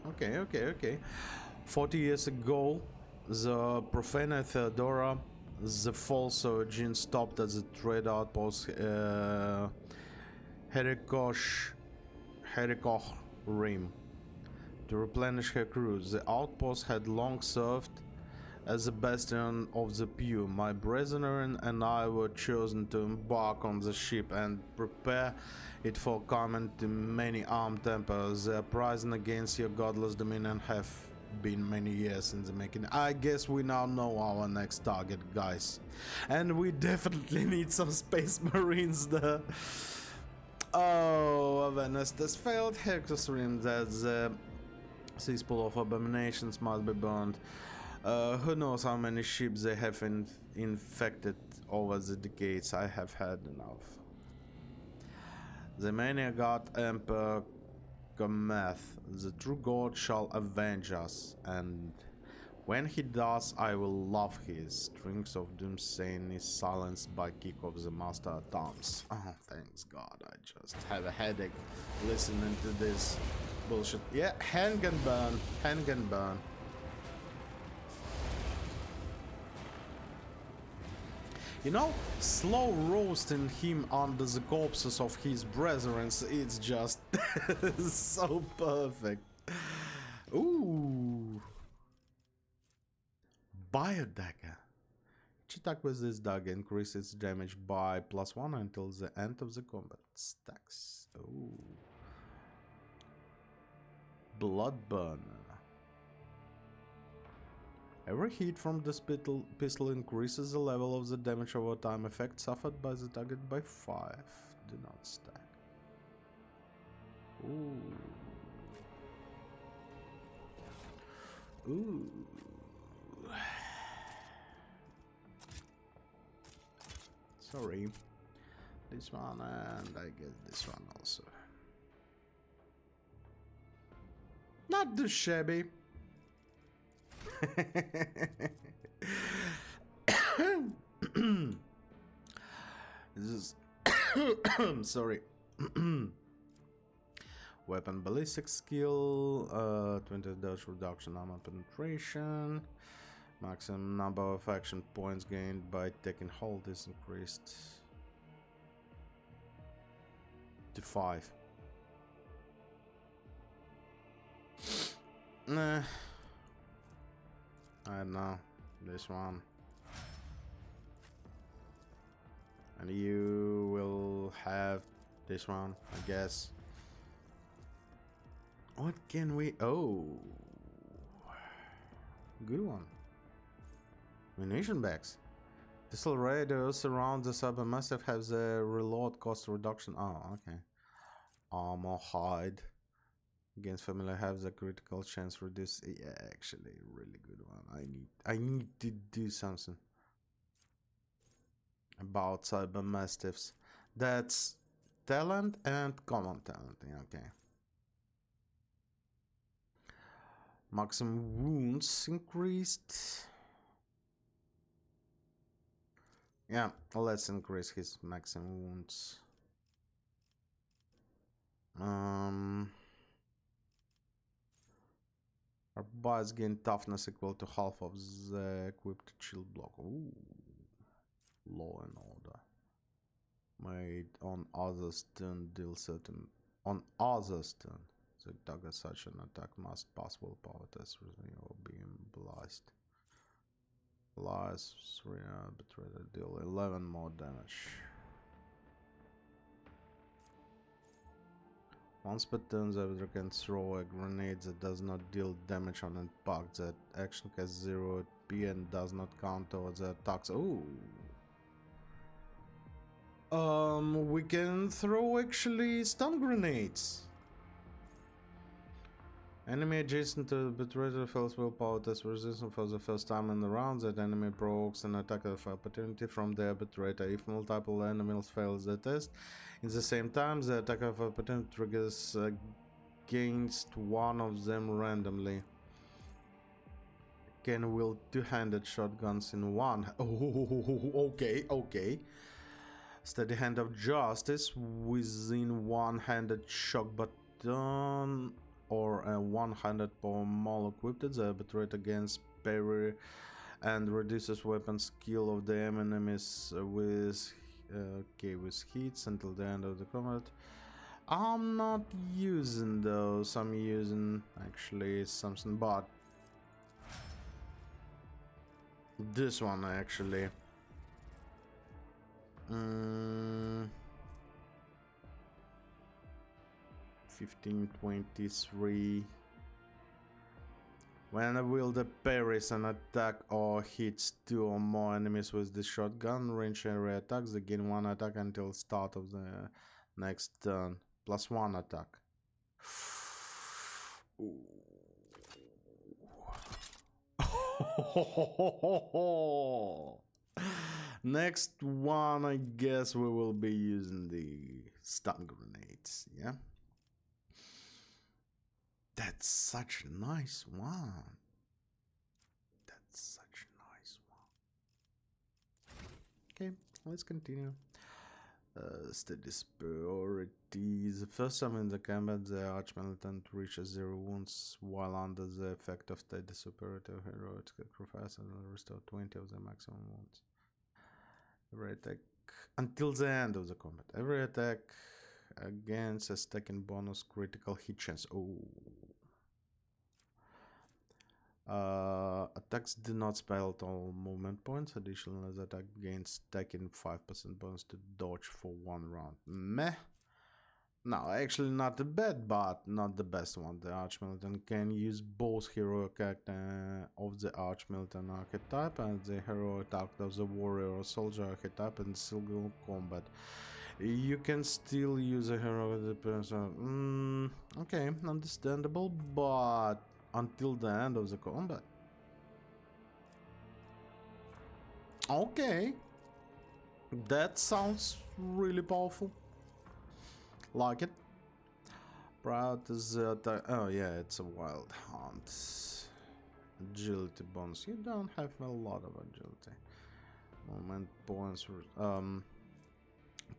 40 years ago, the profane Theodora, the false surgeon, stopped at the trade outpost Herikoch Rim to replenish her crew. The outpost had long served as a bastion of the Pew. My brethren and I were chosen to embark on the ship and prepare it for coming to many armed emperors. The uprising against your godless dominion have been many years in the making. I guess we now know our next target, guys, and we definitely need some space marines there. Oh, Venice, this failed Hector's rim that the cesspool of abominations must be burned. Who knows how many ships they have infected over the decades. I have had enough. The many god emperor cometh. The true God shall avenge us, and when he does, I will love his. Strings of doomsaying is silenced by kick of the master at arms. Oh, thanks God, I just have a headache listening to this bullshit. Yeah, handgun burn, handgun burn. You know, slow roasting him under the corpses of his brethren, it's just so perfect. Ooh. Biodagger. Each attack with this dagger increases damage by +1 until the end of the combat stacks. Ooh. Bloodburner. Every hit from this pistol increases the level of the damage over time effect suffered by the target by 5. Do not stack. Ooh. Ooh. Sorry. This one, and I guess this one also. Not too shabby. This is sorry. Weapon ballistic skill, 20 dodge reduction, armor penetration. Maximum number of action points gained by taking hold is increased to 5. Nah. I don't know. This one. And you will have this one, I guess. What can we... Oh. Good one. Munition bags. This already surrounds the Cybermassive, has a reload cost reduction. Oh, okay. Armor hide. Against familiar have the critical chance reduced. Yeah, actually, really good one. I need to do something about Cybermastiffs. That's talent and common talent. Yeah, okay. Maximum wounds increased. Yeah, let's increase his maximum wounds. Our boss gain toughness equal to half of the equipped shield block. Ooh. Law and order. Made on others turn deal certain on others turn. The dagger such an attack must pass willpower test or be emblazed. Lies 3 arbitrator deal 11 more damage. Once per turn, the arbiter can throw a grenade that does not deal damage on impact. That action has 0 HP and does not count towards the attacks. Ooh. We can throw actually stun grenades. Enemy adjacent to the betrayer fails willpower test resistance for the first time in the round. That enemy provokes an attack of opportunity from the arbitrator. If multiple enemies fail the test, in the same time, the attack of opportunity triggers against one of them randomly. Can wield two-handed shotguns in one. Oh, okay. Steady hand of justice within one-handed shock button or a one-handed power maul equipped. The arbitrator gains parry and reduces weapon skill of the enemies with hits until the end of the combat. I'm not using those. I'm using actually something, but this one actually. 1523. When I wield a parries an attack or hits 2 or more enemies with the shotgun, range area attacks, they gain 1 attack until start of the next turn, plus 1 attack. Next one, I guess we will be using the stun grenades, yeah? That's such a nice one. That's such a nice one. Okay, let's continue. Status priorities. The first time in the combat, the Archmilitant reaches 0 wounds while under the effect of status superiority. Heroic sacrifice and restore 20 of the maximum wounds. Every attack until the end of the combat. Every attack against a stacking bonus critical hit chance. Oh. Attacks do not spell all movement points. Additionally, the attack gains stacking 5% bonus to dodge for 1 round. Meh. No, actually not bad, but not the best one. The Archmilitant can use both heroic act of the Archmilitant archetype and the heroic act of the warrior or soldier archetype in single combat. You can still use a heroic person. Okay, understandable, but until the end of the combat. Okay, that sounds really powerful. Like it. Prior to the attack. Oh yeah, it's a wild hunt. Agility bonus. You don't have a lot of agility. Moment points.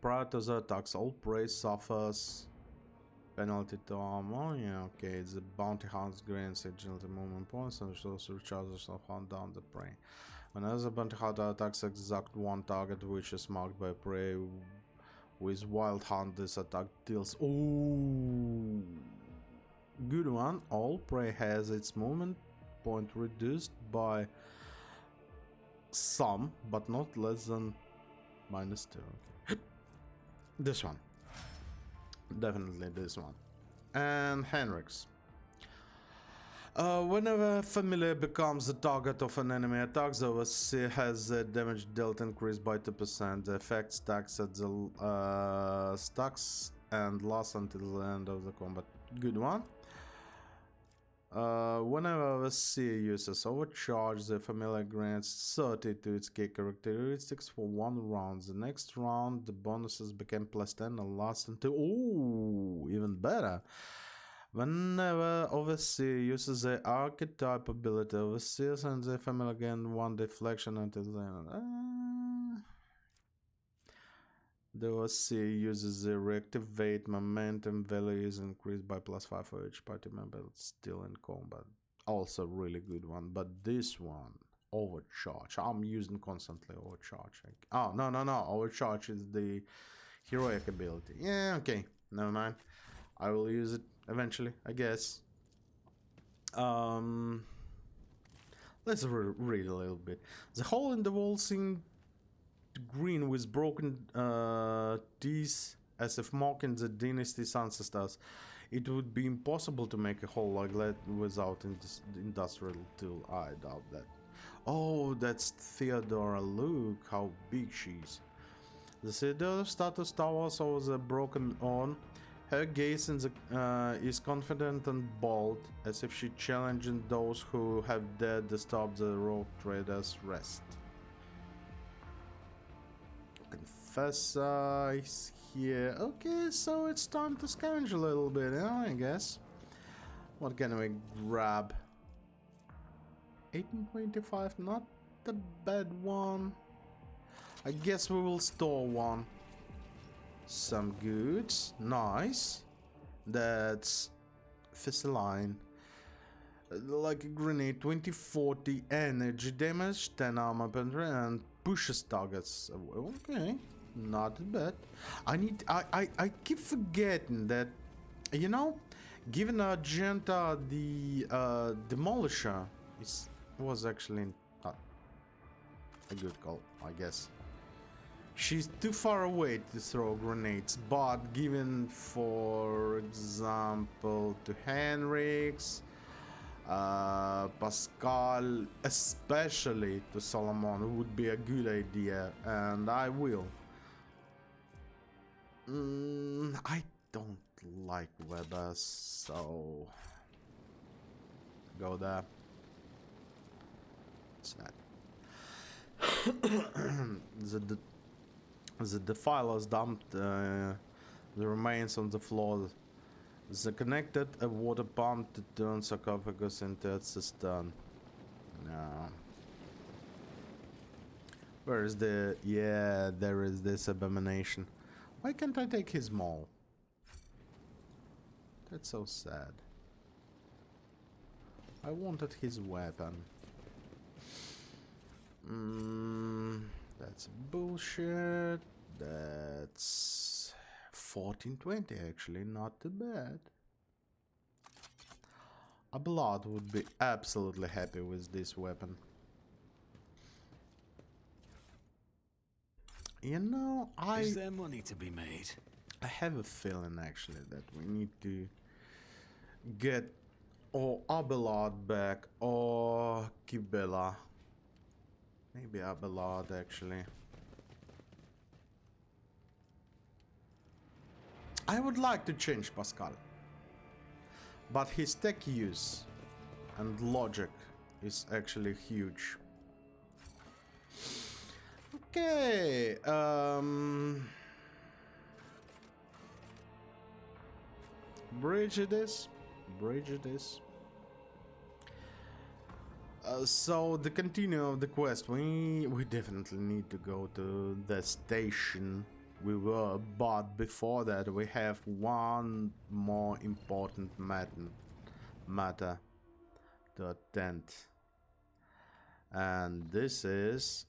Prior to the attacks, all prey suffers penalty to armor. Yeah, okay. The bounty hunter grants agility movement points and also recharges of hunt down the prey. Whenever the bounty hunter attacks exact one target which is marked by prey with wild hunt, this attack deals. Oh, good one. All prey has its movement point reduced by some, but not less than -2. Okay. This one. Definitely this one. And Henrik's. Whenever a familiar becomes the target of an enemy attack, the overseer has the damage dealt increased by 2%. The effect stacks at the stacks and lasts until the end of the combat. Good one. Whenever overseer uses overcharge, the familiar grants 30 to its key characteristics for 1 round. The next round, the bonuses become +10 and last until. Oh, even better. Whenever Overseer uses the archetype ability, Overseers and the family gain 1 deflection until the end. The Overseer uses the reactivate momentum value is increased by +5 for each party member still in combat. Also really good one, but this one, Overcharge. I'm using constantly Overcharge. Oh, no. Overcharge is the heroic ability. Yeah, okay. Never mind. I will use it eventually, I guess. Let's read a little bit. The hole in the wall seemed green with broken teeth, as if mocking the dynasty's ancestors. It would be impossible to make a hole like that without industrial tool. I doubt that. Oh, that's Theodora. Look how big she is. The Theodora status towers over the broken horn. Her gaze is confident and bold, as if she challenging those who have dared disturb the rogue trader's rest. Confessor is here. Okay, so it's time to scavenge a little bit, I guess. What can we grab? 1825, not the bad one. I guess we will store one. Some goods, nice. That's Fisseline. Like a grenade, 2040 energy damage, 10 armor penetrate, and pushes targets. Okay, not bad. I keep forgetting that, you know, given Argenta the Demolisher was actually not a good call, I guess. She's too far away to throw grenades, but given, for example, to Henrik's, Pascal, especially to Solomon, would be a good idea, and I will. I don't like Webbers, so go there. What's that? The defilers dumped the remains on the floor The connected a water pump to turn sarcophagus into a cistern. No. Where is the... Yeah, there is this abomination. Why can't I take his maul? That's so sad. I wanted his weapon. That's bullshit. That's 1420 actually, not too bad. A blood would be absolutely happy with this weapon. You know, Is there money to be made? I have a feeling actually that we need to get or Abelard back or Kibela. Maybe Abelard actually. I would like to change Pascal, but his tech use and logic is actually huge. Okay, bridge it is. So the continue of the quest, we definitely need to go to the station we were, but before that we have one more important matter to attend, and this is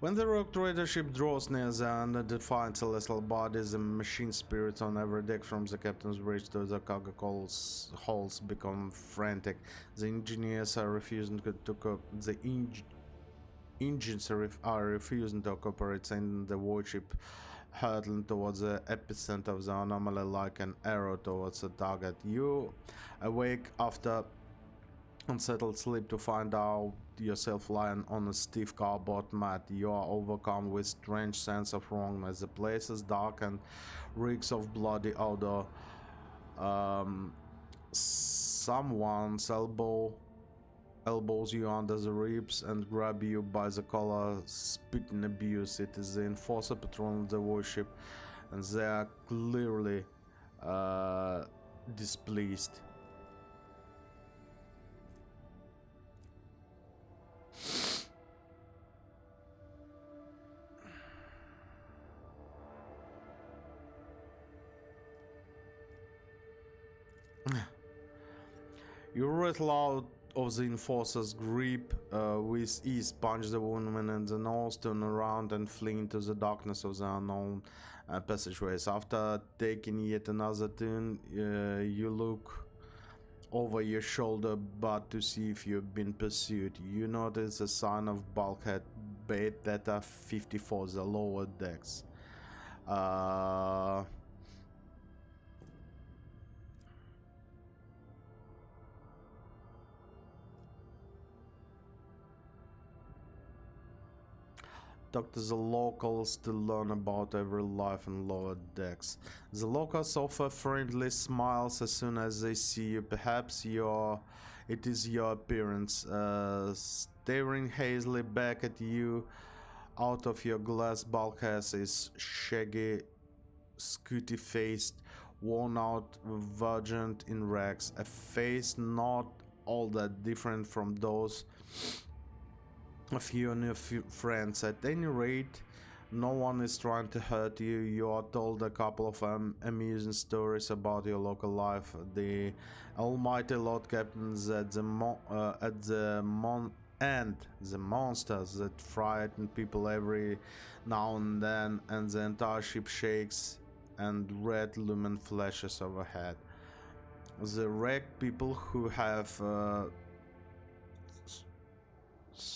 when the rogue trader ship draws near the undefined celestial bodies, the machine spirits on every deck from the captain's bridge to the cargo halls become frantic. The engineers are refusing engines are refusing to cooperate, and the warship hurtling towards the epicenter of the anomaly like an arrow towards the target. You awake after unsettled sleep to find out yourself lying on a stiff cardboard mat. You are overcome with strange sense of wrongness. The place is dark and reeks of bloody odor. Someone's elbows you under the ribs and grab you by the collar, spitting abuse. It is the enforcer patrolling the warship, and they are clearly displeased. You rattle out of the enforcer's grip with ease, punch the woman in the nose, turn around and flee into the darkness of the unknown passageways. After taking yet another turn, you look over your shoulder but to see if you've been pursued. You notice a sign of bulkhead Beta 54, the lower decks. Talk to the locals to learn about every life in lower decks. The locals offer friendly smiles as soon as they see you. Perhaps it is your appearance. Staring hazily back at you out of your glass bulkhead is shaggy, scooty-faced, worn-out virgin in rags. A face not all that different from those of your new friends. At any rate, no one is trying to hurt you. You are told a couple of amusing stories about your local life. The almighty Lord Captains at the monsters that frighten people every now and then, and the entire ship shakes and red lumen flashes overhead. The wrecked people who have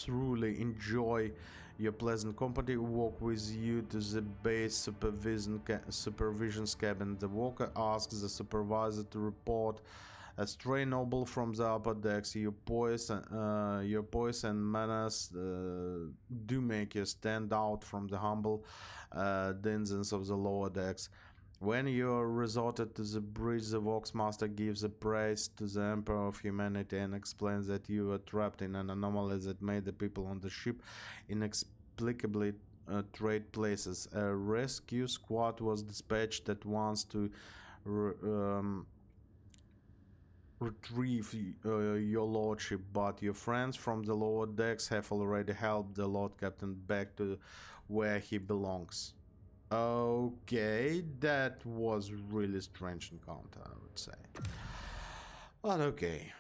truly enjoy your pleasant company walk with you to the base supervision's cabin. The walker asks the supervisor to report a stray noble from the upper decks. Your poise and manners do make you stand out from the humble denizens of the lower decks. When you are resorted to the bridge, the Voxmaster gives a praise to the Emperor of Humanity and explains that you were trapped in an anomaly that made the people on the ship inexplicably trade places. A rescue squad was dispatched at once to retrieve your lordship, but your friends from the lower decks have already helped the Lord Captain back to where he belongs. Okay, that was really strange encounter, I would say. But okay.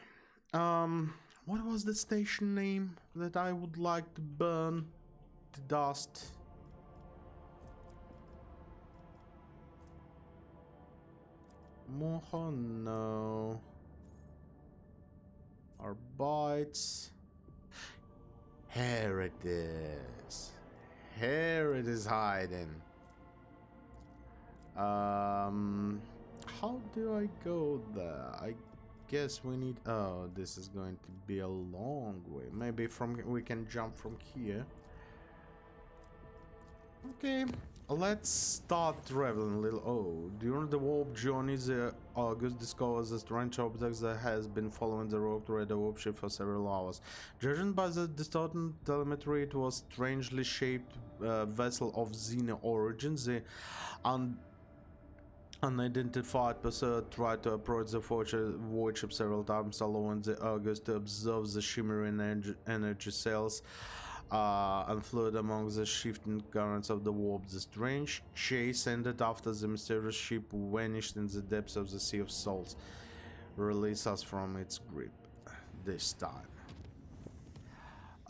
What was the station name that I would like to burn to dust? Moho, no. Our bites. Here it is. Here it is hiding. How do I go there? I guess we need. Oh, this is going to be a long way. Maybe we can jump from here. Okay, let's start traveling a little. Oh, during the warp journey, the August discovers a strange object that has been following the rogue trader warpship for several hours. Judging by the distorted telemetry, it was strangely shaped vessel of Xena origin. The unidentified pursuer tried to approach the warship several times, allowing the August to observe the shimmering energy cells and float among the shifting currents of the warp. The strange chase ended after the mysterious ship vanished in the depths of the Sea of Souls. Release us from its grip this time.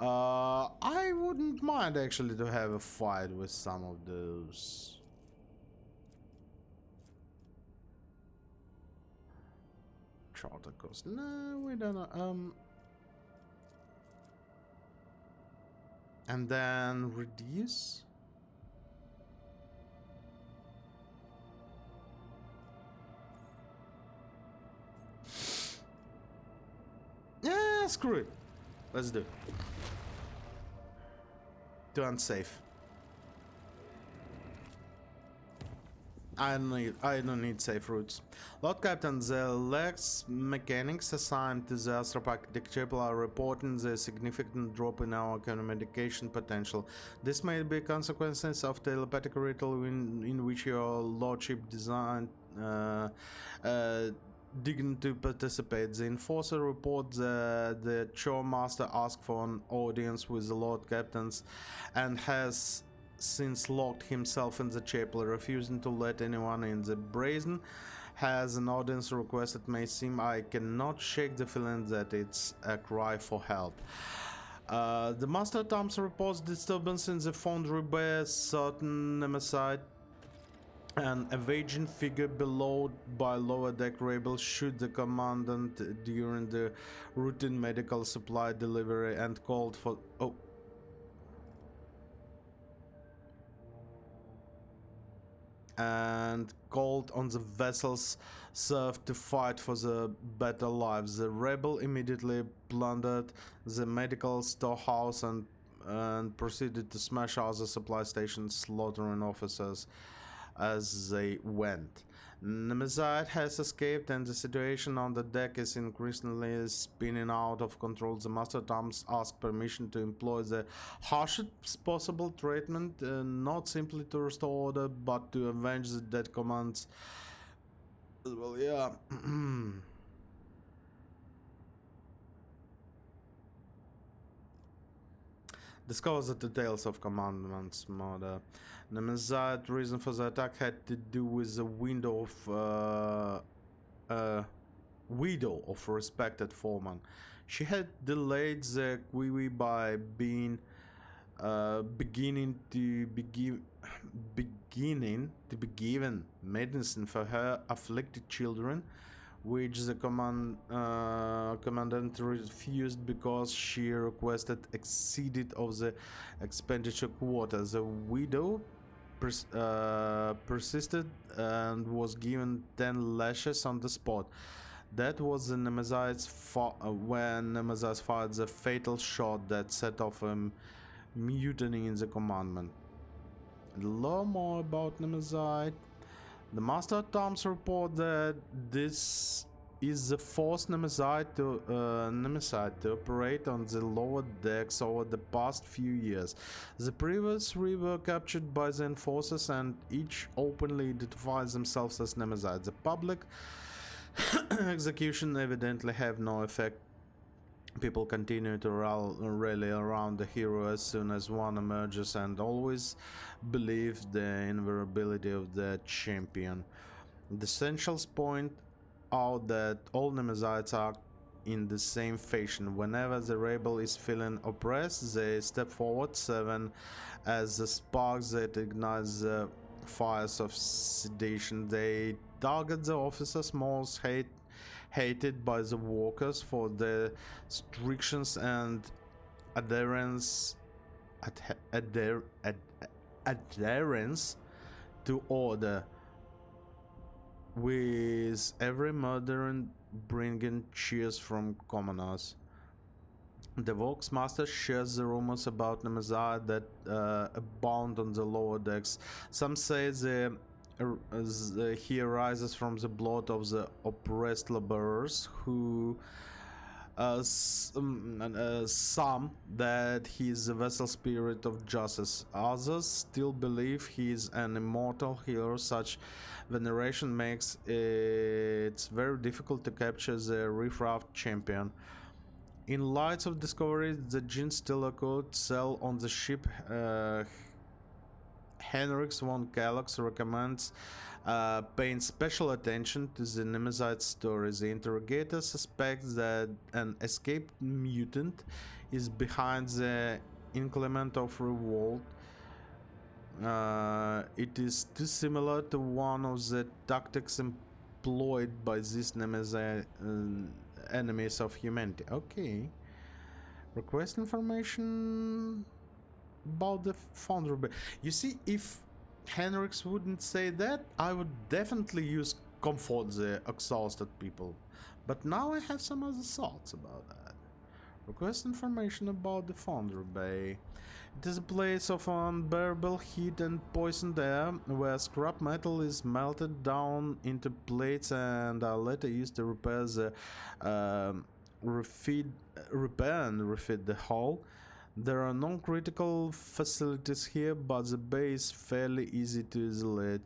I wouldn't mind actually to have a fight with some of those. Charter cost. No, we don't know. And then reduce. Yeah, screw it. Let's do it. Too unsafe. I don't need safe routes. Lord Captain, the Lex mechanics assigned to the Astropacific chapel are reporting the significant drop in our communication potential. This may be consequences of telepathic ritual in which your lordship designed digned to participate. The enforcer reports the Chore Master asked for an audience with the Lord Captains and has since locked himself in the chapel, refusing to let anyone in. The brazen has an audience request. It may seem I cannot shake the feeling that it's a cry for help. The Master Thompson reports disturbance in the foundry by a certain Nemesis. An evading figure below by lower deck rebels shoot the commandant during the routine medical supply delivery and called for on the vessels served to fight for the better lives. The rebel immediately plundered the medical storehouse and proceeded to smash other supply stations, slaughtering officers as they went. Nemesis has escaped and the situation on the deck is increasingly spinning out of control. The Master Thomas asked permission to employ the harshest possible treatment, not simply to restore order, but to avenge the dead commands. Well, yeah. Discovers the details of Commandant's murder. Nemesis' reason for the attack had to do with the widow of a respected foreman. She had delayed the Kiwi by beginning to be given medicine for her afflicted children, which the commandant refused because she requested exceeded of the expenditure quota. The widow persisted and was given 10 lashes on the spot. That was the Nemesis when Nemesis fired the fatal shot that set off a mutiny in the commandment. A lot more about Nemesis. The Master Tom's report that this is the fourth Nemesis to operate on the lower decks over the past few years. The previous three were captured by the enforcers and each openly identifies themselves as Nemesis. The public execution evidently have no effect. People continue to rally around the hero as soon as one emerges and always believe the invulnerability of the champion. The Essentials point out that all Nemesis are in the same fashion. Whenever the rebel is feeling oppressed, they step forward, 7 as the sparks that ignite the fires of sedation. They target the officers most hated by the workers for their strictures and adherence to order, with every murder bringing cheers from commoners. The Voxmaster shares the rumors about Nemesis that abound on the lower decks. Some say he arises from the blood of the oppressed laborers, who some that he is the vessel spirit of justice. Others still believe he is an immortal hero. Such veneration makes it very difficult to capture the riffraff champion. In light of discovery, the Jinn still could sell on the ship. Henriks von Kellogg's recommends paying special attention to the Nemesis story. The interrogator suspects that an escaped mutant is behind the inclement of revolt. It is too similar to one of the tactics employed by these Nemesis enemies of humanity. Okay. Request information about the founder. You see, if Henriks wouldn't say that, I would definitely use comfort the exhausted people. But now I have some other thoughts about that. Request information about the Founder Bay. It is a place of unbearable heat and poisoned air, where scrap metal is melted down into plates and are later used to repair and refit the hull. There are no critical facilities here, but the bay is fairly easy to isolate.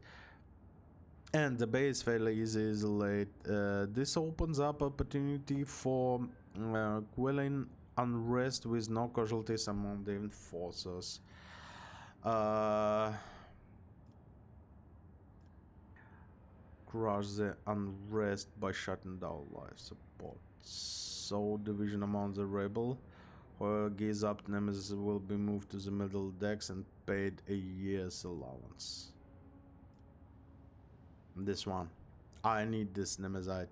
This opens up opportunity for quelling unrest with no casualties among the enforcers. Crush the unrest by shutting down life support. So division among the rebel. Whoever gives up Nemesis will be moved to the middle decks and paid a year's allowance. This one. I need this Nemesis.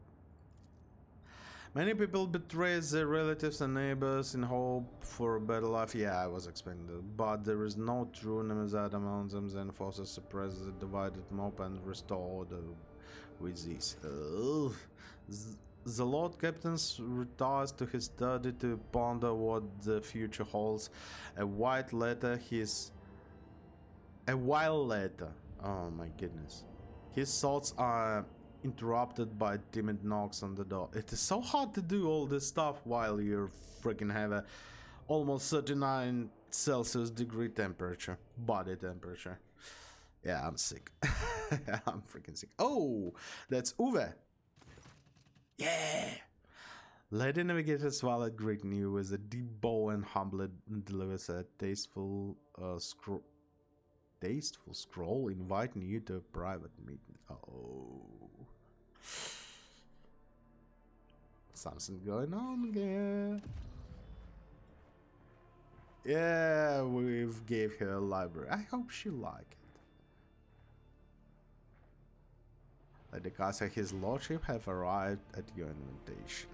Many people betray their relatives and neighbors in hope for a better life. Yeah, I was expecting that. But there is no true Nemesis among them. The enforcers suppress the divided mob and restore order with this. The Lord Captain retires to his study to ponder what the future holds. A while later. Oh my goodness. His thoughts are interrupted by timid knocks on the door. It is so hard to do all this stuff while you freaking have a almost 39 Celsius degree temperature, body temperature. Yeah, I'm sick. I'm freaking sick. Oh, that's Uwe. Yeah. Lady Navigator's valet greeting you with a deep bow and humbly delivers a tasteful scroll inviting you to a private meeting. Oh. Something going on here. Yeah, we've gave her a library. I hope she like it. Lady Casa, his lordship have arrived at your invitation.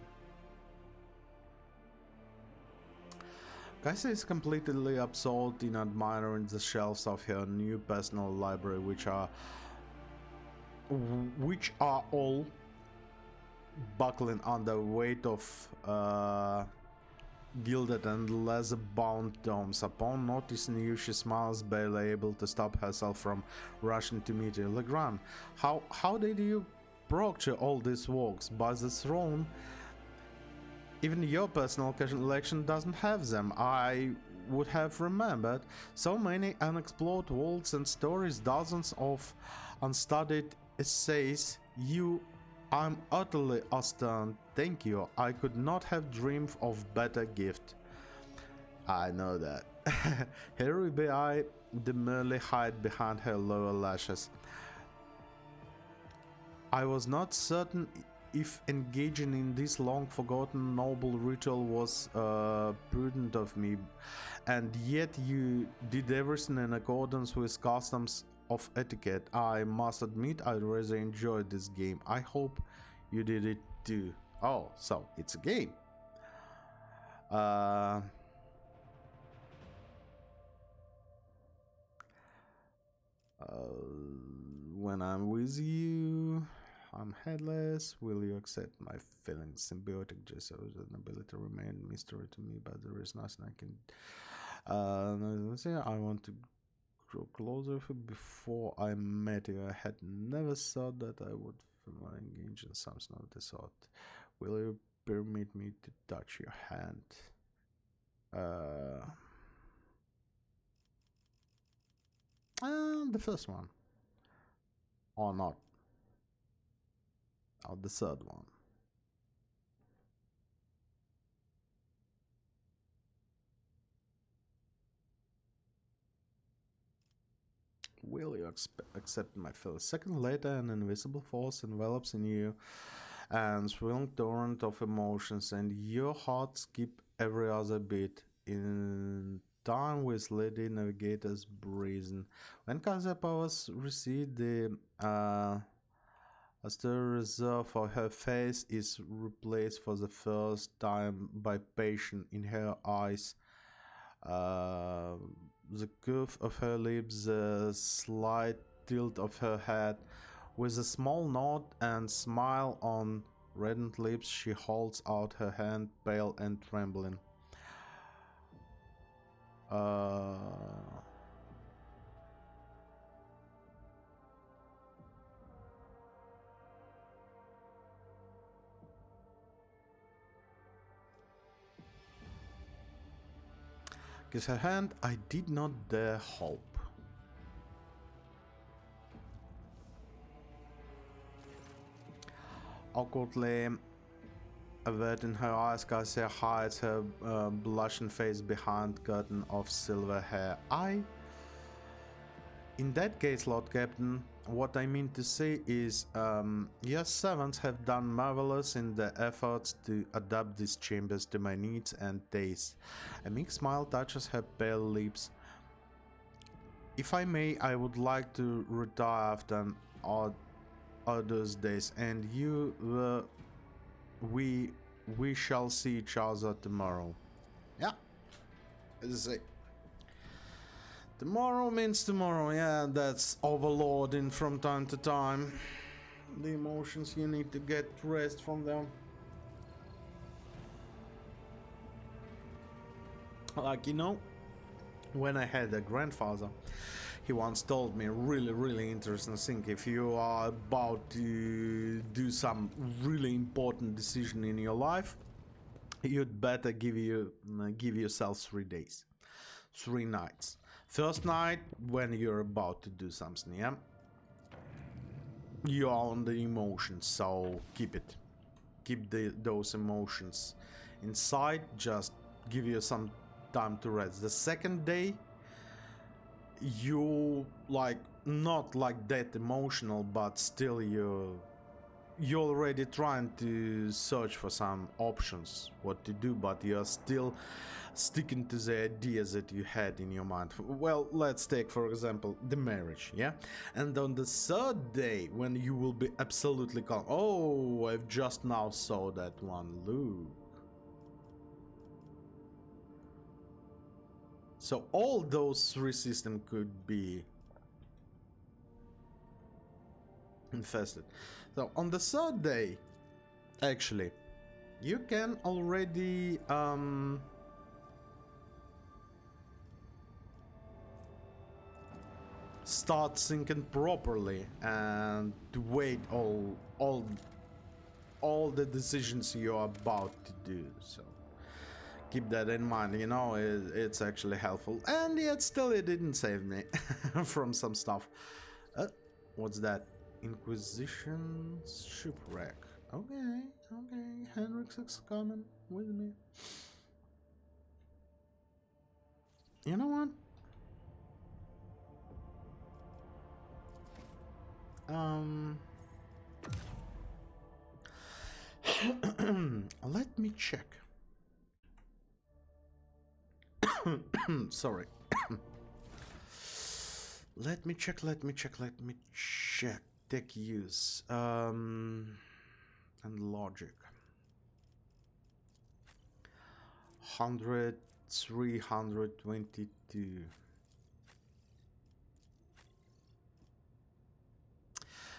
Kaisa is completely absorbed in admiring the shelves of her new personal library, which are all buckling under weight of gilded and leather-bound tomes. Upon noticing you, she smiles, barely able to stop herself from rushing to meet you. Legrand, how did you procure all these works by the throne. Even your personal collection doesn't have them. I would have remembered so many unexplored worlds and stories, dozens of unstudied essays. I'm utterly astounded. Thank you. I could not have dreamed of better gift. I know that. Her ruby eye demurely hid behind her lower lashes. I was not certain if engaging in this long-forgotten noble ritual was prudent of me, and yet you did everything in accordance with customs of etiquette. I must admit I rather enjoyed this game. I hope you did it too. Oh, so it's a game. When I'm with you, I'm headless. Will you accept my feelings? Symbiotic just shows an ability to remain mystery to me, but there is nothing I can. I want to grow closer with you. Before I met you, I had never thought that I would engage in something of the sort. Will you permit me to touch your hand? The first one. Or not. Or the third one. Will you accept my fellow? Second later, an invisible force envelops in you and swirling torrent of emotions, and your heart skip every other beat. In time with Lady Navigator's brazen. When Kaiser powers recede, the austere reserve for her face is replaced for the first time by passion in her eyes. The curve of her lips, the slight tilt of her head, with a small nod and smile on reddened lips, she holds out her hand, pale and trembling. Kiss her hand. I did not dare hope. Awkwardly averting her eyes, Cassia hides her blushing face behind curtain of silver hair. In that case, Lord Captain, what I mean to say is, your servants have done marvelous in their efforts to adapt these chambers to my needs and taste. A meek smile touches her pale lips. If I may, I would like to retire after an others days, and we shall see each other tomorrow. Yeah, as I say. Tomorrow means tomorrow, yeah, that's overloading from time to time. The emotions, you need to get rest from them. Like, you know, when I had a grandfather, he once told me a really interesting thing. If you are about to do some really important decision in your life, you'd better give yourself 3 days, 3 nights. First night, when you're about to do something, yeah? You are on the emotions, so keep it. Keep those emotions inside, just give you some time to rest. The second day, you like not like that emotional, but still you're already trying to search for some options what to do, but you're still sticking to the ideas that you had in your mind. Well, let's take for example the marriage, yeah? And on the third day, when you will be absolutely calm, oh, I've just now saw that one, look. So all those 3 systems could be infested. So on the third day, actually, you can already start thinking properly and to weigh all the decisions you're about to do. So keep that in mind, you know, it's actually helpful. And yet still it didn't save me from some stuff. What's that? Inquisition shipwreck. Okay, okay. Henrik's is coming with me. You know what? Let me check. Sorry. Let me check. Tech use. And logic. 322.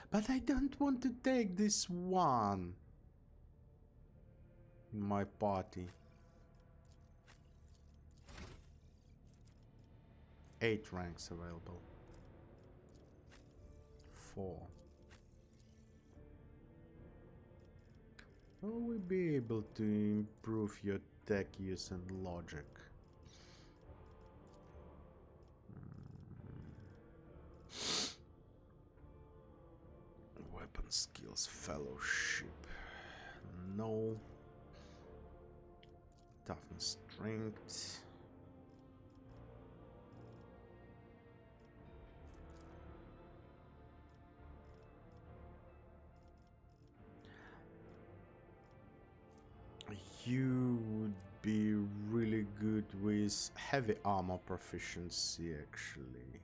But I don't want to take this one in my party. 8 ranks available. 4. Will we be able to improve your tech use and logic? Weapon skills fellowship. No. Toughness strength. You would be really good with heavy armor proficiency, actually.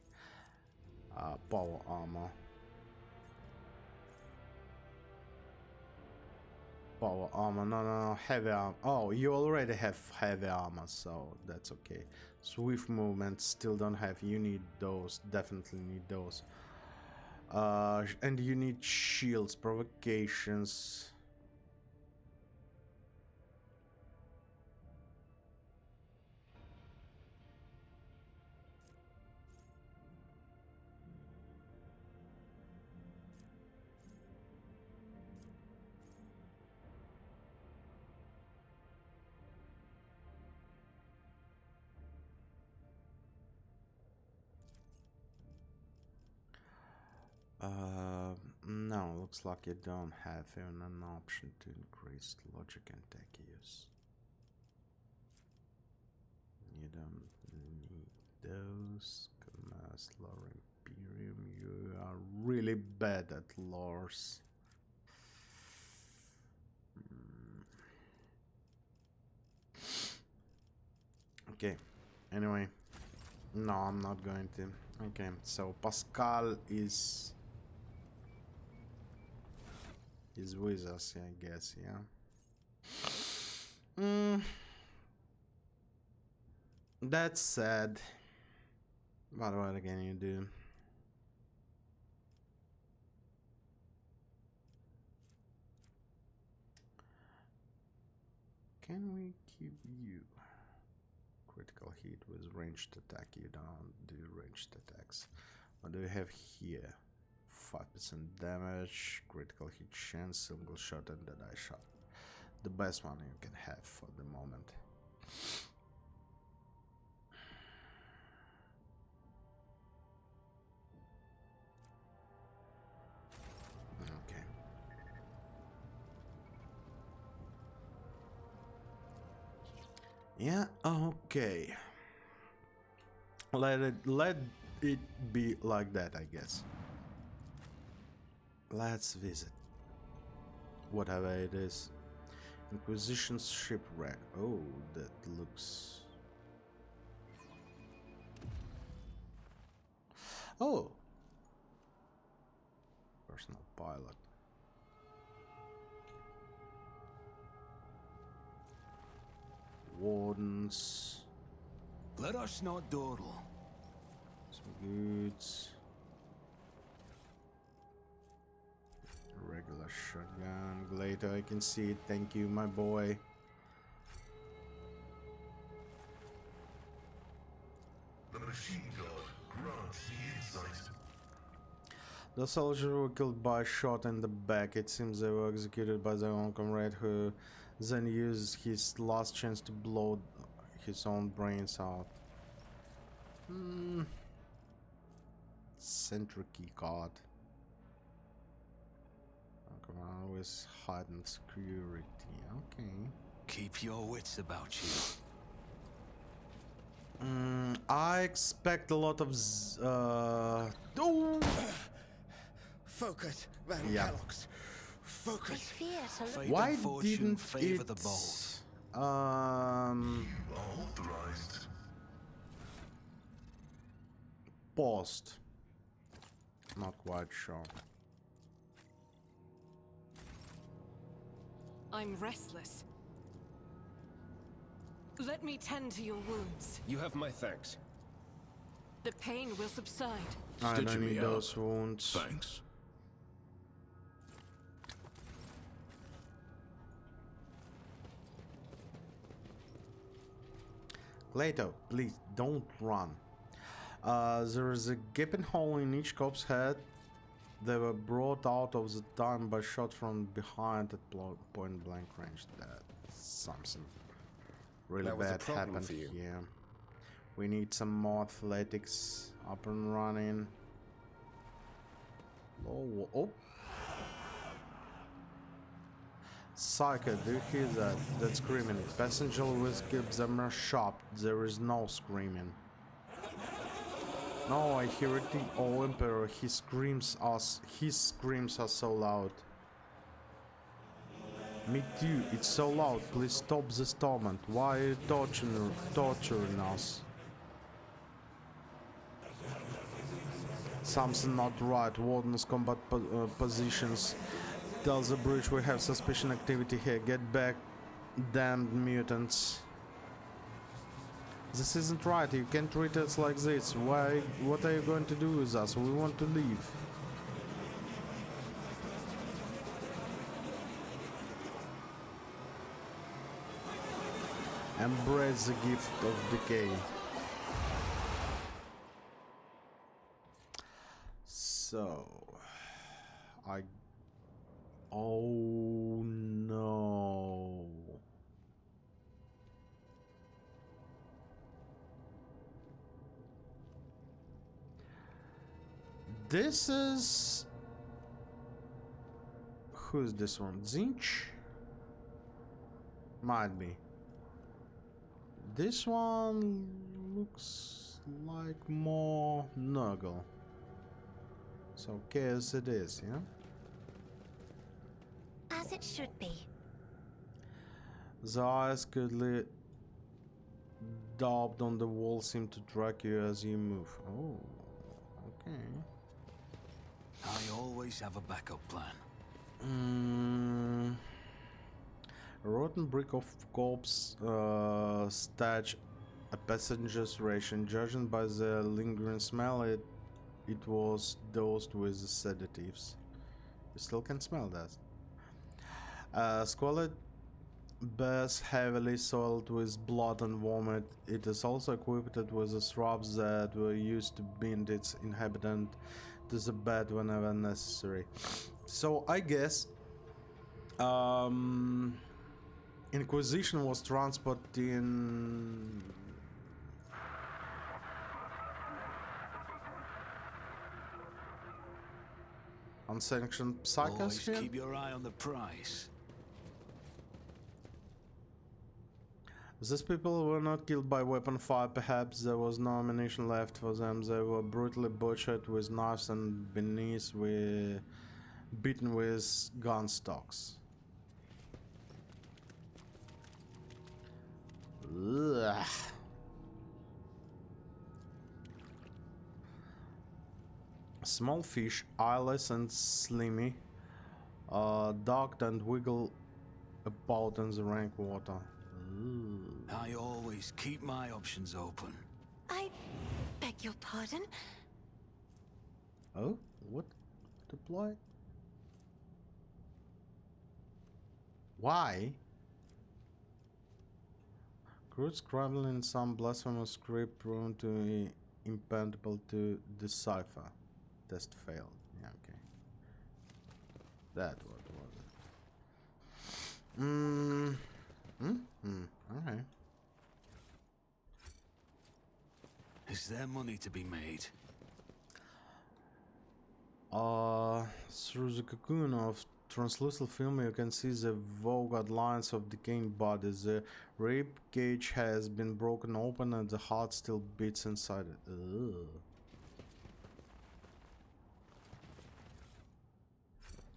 Power armor. Power armor, no, heavy armor. Oh, you already have heavy armor, so that's okay. Swift movement, still don't have. You need those, definitely need those. And you need shields, provocations. No, looks like you don't have even an option to increase logic and tech use. You don't need those. Commerce, lore, imperium. You are really bad at lores. Okay, anyway. No, I'm not going to. Okay, so Pascal is with us, I guess, yeah. That's sad. But what can you do? Can we keep you? Critical hit with ranged attack. You don't do ranged attacks. What do we have here? 5% damage, critical hit chance, single shot, and dead eye shot. The best one you can have for the moment. Okay. Yeah, okay. Let it be like that, I guess. Let's visit. Whatever it is. Inquisition's shipwreck. Oh, that looks... Oh! Personal pilot. Wardens. Let us not dawdle. Some goods. Regular shotgun. Glader, I can see it. Thank you, my boy. The machine god grants the sight. The soldiers were killed by a shot in the back. It seems they were executed by their own comrade, who then used his last chance to blow his own brains out. Sentry key card. Oh, come on, with heightened security. Okay. Keep your wits about you. I expect a lot of oh! Focus, Van Yeah. Kellogg's. I Focus. fear to look. Fate Why and fortune didn't favor it the bold. You are authorized. post? Not quite sure. I'm restless. Let me tend to your wounds. You have my thanks. The pain will subside. I Stitching don't me need up. those wounds. Thanks. Later, please don't run. There is a gaping hole in each cop's head. They were brought out of the time by shot from behind at point blank range. That's something really That was a bad problem happened for you. here. We need some more athletics up and running. Oh. Psycho, do you hear that? That's screaming. Passenger with gives them a shop. There is no screaming. No, I hear it. The old Emperor. His screams are so loud. Me too. It's so loud. Please stop this torment. Why are you torturing us? Something not right. Warden's combat positions. Tells the bridge we have suspicion activity here. Get back, damned mutants. This isn't right. You can't treat us like this. Why? What are you going to do with us? We want to leave. Embrace the gift of decay. So, oh no. This is... Who's this one? Zinch? Might be. This one looks like more Nurgle. So chaos it is, yeah? As it should be. The eyes currently daubed on the wall seem to track you as you move. Oh, okay. I always have a backup plan. A rotten brick of corpse statue, a passenger's ration. Judging by the lingering smell, it was dosed with sedatives. You still can smell that. Squalid bass heavily soiled with blood and vomit. It is also equipped with the shrubs that were used to bind its inhabitant to the bed whenever necessary. So I guess Inquisition was transported in unsanctioned psychos Always here. keep your eye on the prize. These people were not killed by weapon fire, perhaps there was no ammunition left for them. They were brutally butchered with knives and beneath were beaten with gun stocks. Ugh. Small fish, eyeless and slimy, ducked and wiggle about in the rank water. I always keep my options open. I beg your pardon? Oh, what? Deploy? Why? Crude scrabbling in some blasphemous script prone to impenetrable to decipher. Test failed. Yeah, okay. That what was it? Alright. Is there money to be made? Through the cocoon of translucent film, you can see the vague outlines of decaying bodies. The rib cage has been broken open and the heart still beats inside it. Ugh.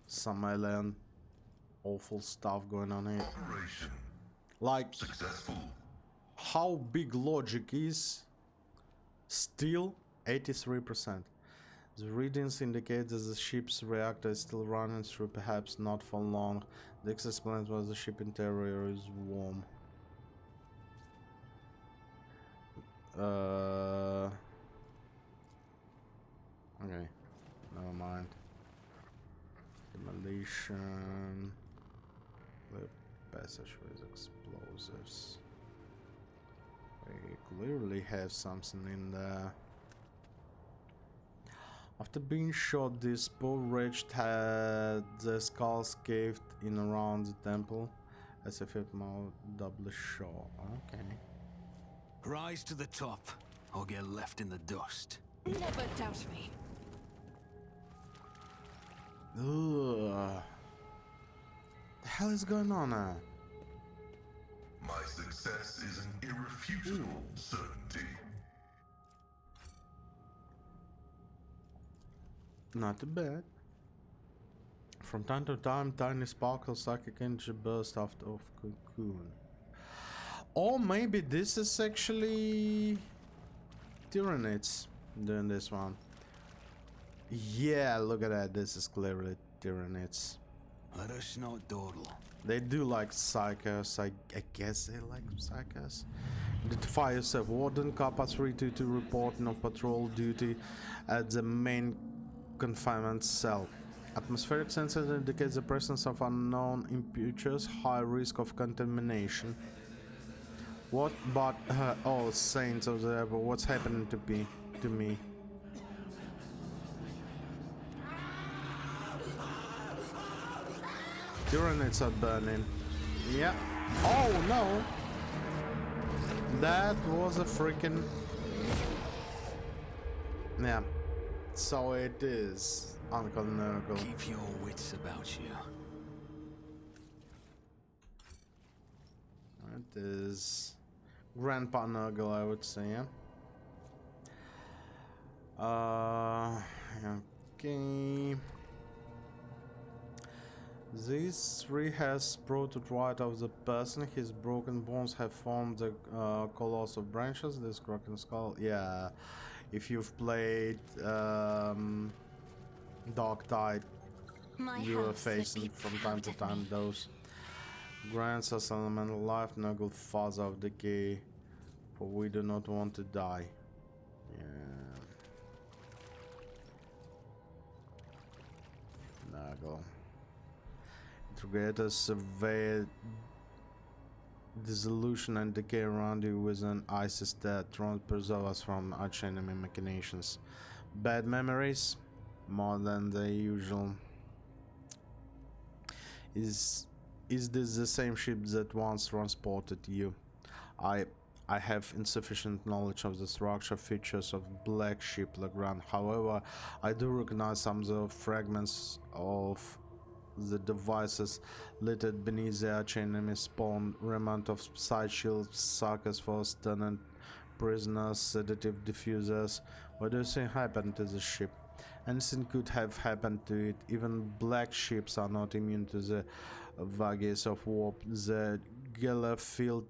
Some alien awful stuff going on here. Operation Like, successful. how big logic is still 83%. The readings indicate that the ship's reactor is still running through, perhaps not for long. The explains why the ship interior is warm. Okay, never mind. Demolition. The passageways, explosives. We clearly have something in there. After being shot, this poor wretch had the skulls caved in around the temple, as if it might doubly show. Okay. Rise to the top, or get left in the dust. Never doubt me. Ugh. The hell is going on now? My success is an irrefutable certainty. Not too bad. From time to time, tiny sparkles psychic energy burst out of cocoon. Or maybe this is actually Tyranids doing this one. Yeah, look at that. This is clearly Tyranids. Let us not dawdle. They do like psychers. I guess they like psychers. Identify yourself. Warden Kappa 322 reporting of patrol duty at the main confinement cell. Atmospheric sensors indicate the presence of unknown impurities, high risk of contamination. What but oh saints of the devil, what's happening to me? Tyranids are burning. Yeah. Oh no! That was a freaking... Yeah. So it is, Uncle Nurgle. Keep your wits about you. It is Grandpa Nurgle, I would say, yeah? Okay. These three has sprouted right of the person. His broken bones have formed the colossal branches. This crooked skull, yeah. If you've played Dark Tide, you are facing from time to time those. Grants us elemental life, Nurgle, father of decay, for we do not want to die. Yeah. Nurgle. Interrogators survey dissolution and decay around you with an ISIS that trying to preserve us from arch enemy machinations. Bad memories? More than the usual. Is this the same ship that once transported you? I have insufficient knowledge of the structure features of Black Ship Legrand. However, I do recognize some of the fragments of the devices littered beneath the arch enemy spawn, remnant of side shields, suckers for stunned prisoners, sedative diffusers. What do you think happened to the ship? Anything could have happened to it. Even black ships are not immune to the vagues of warp. The Jellerfield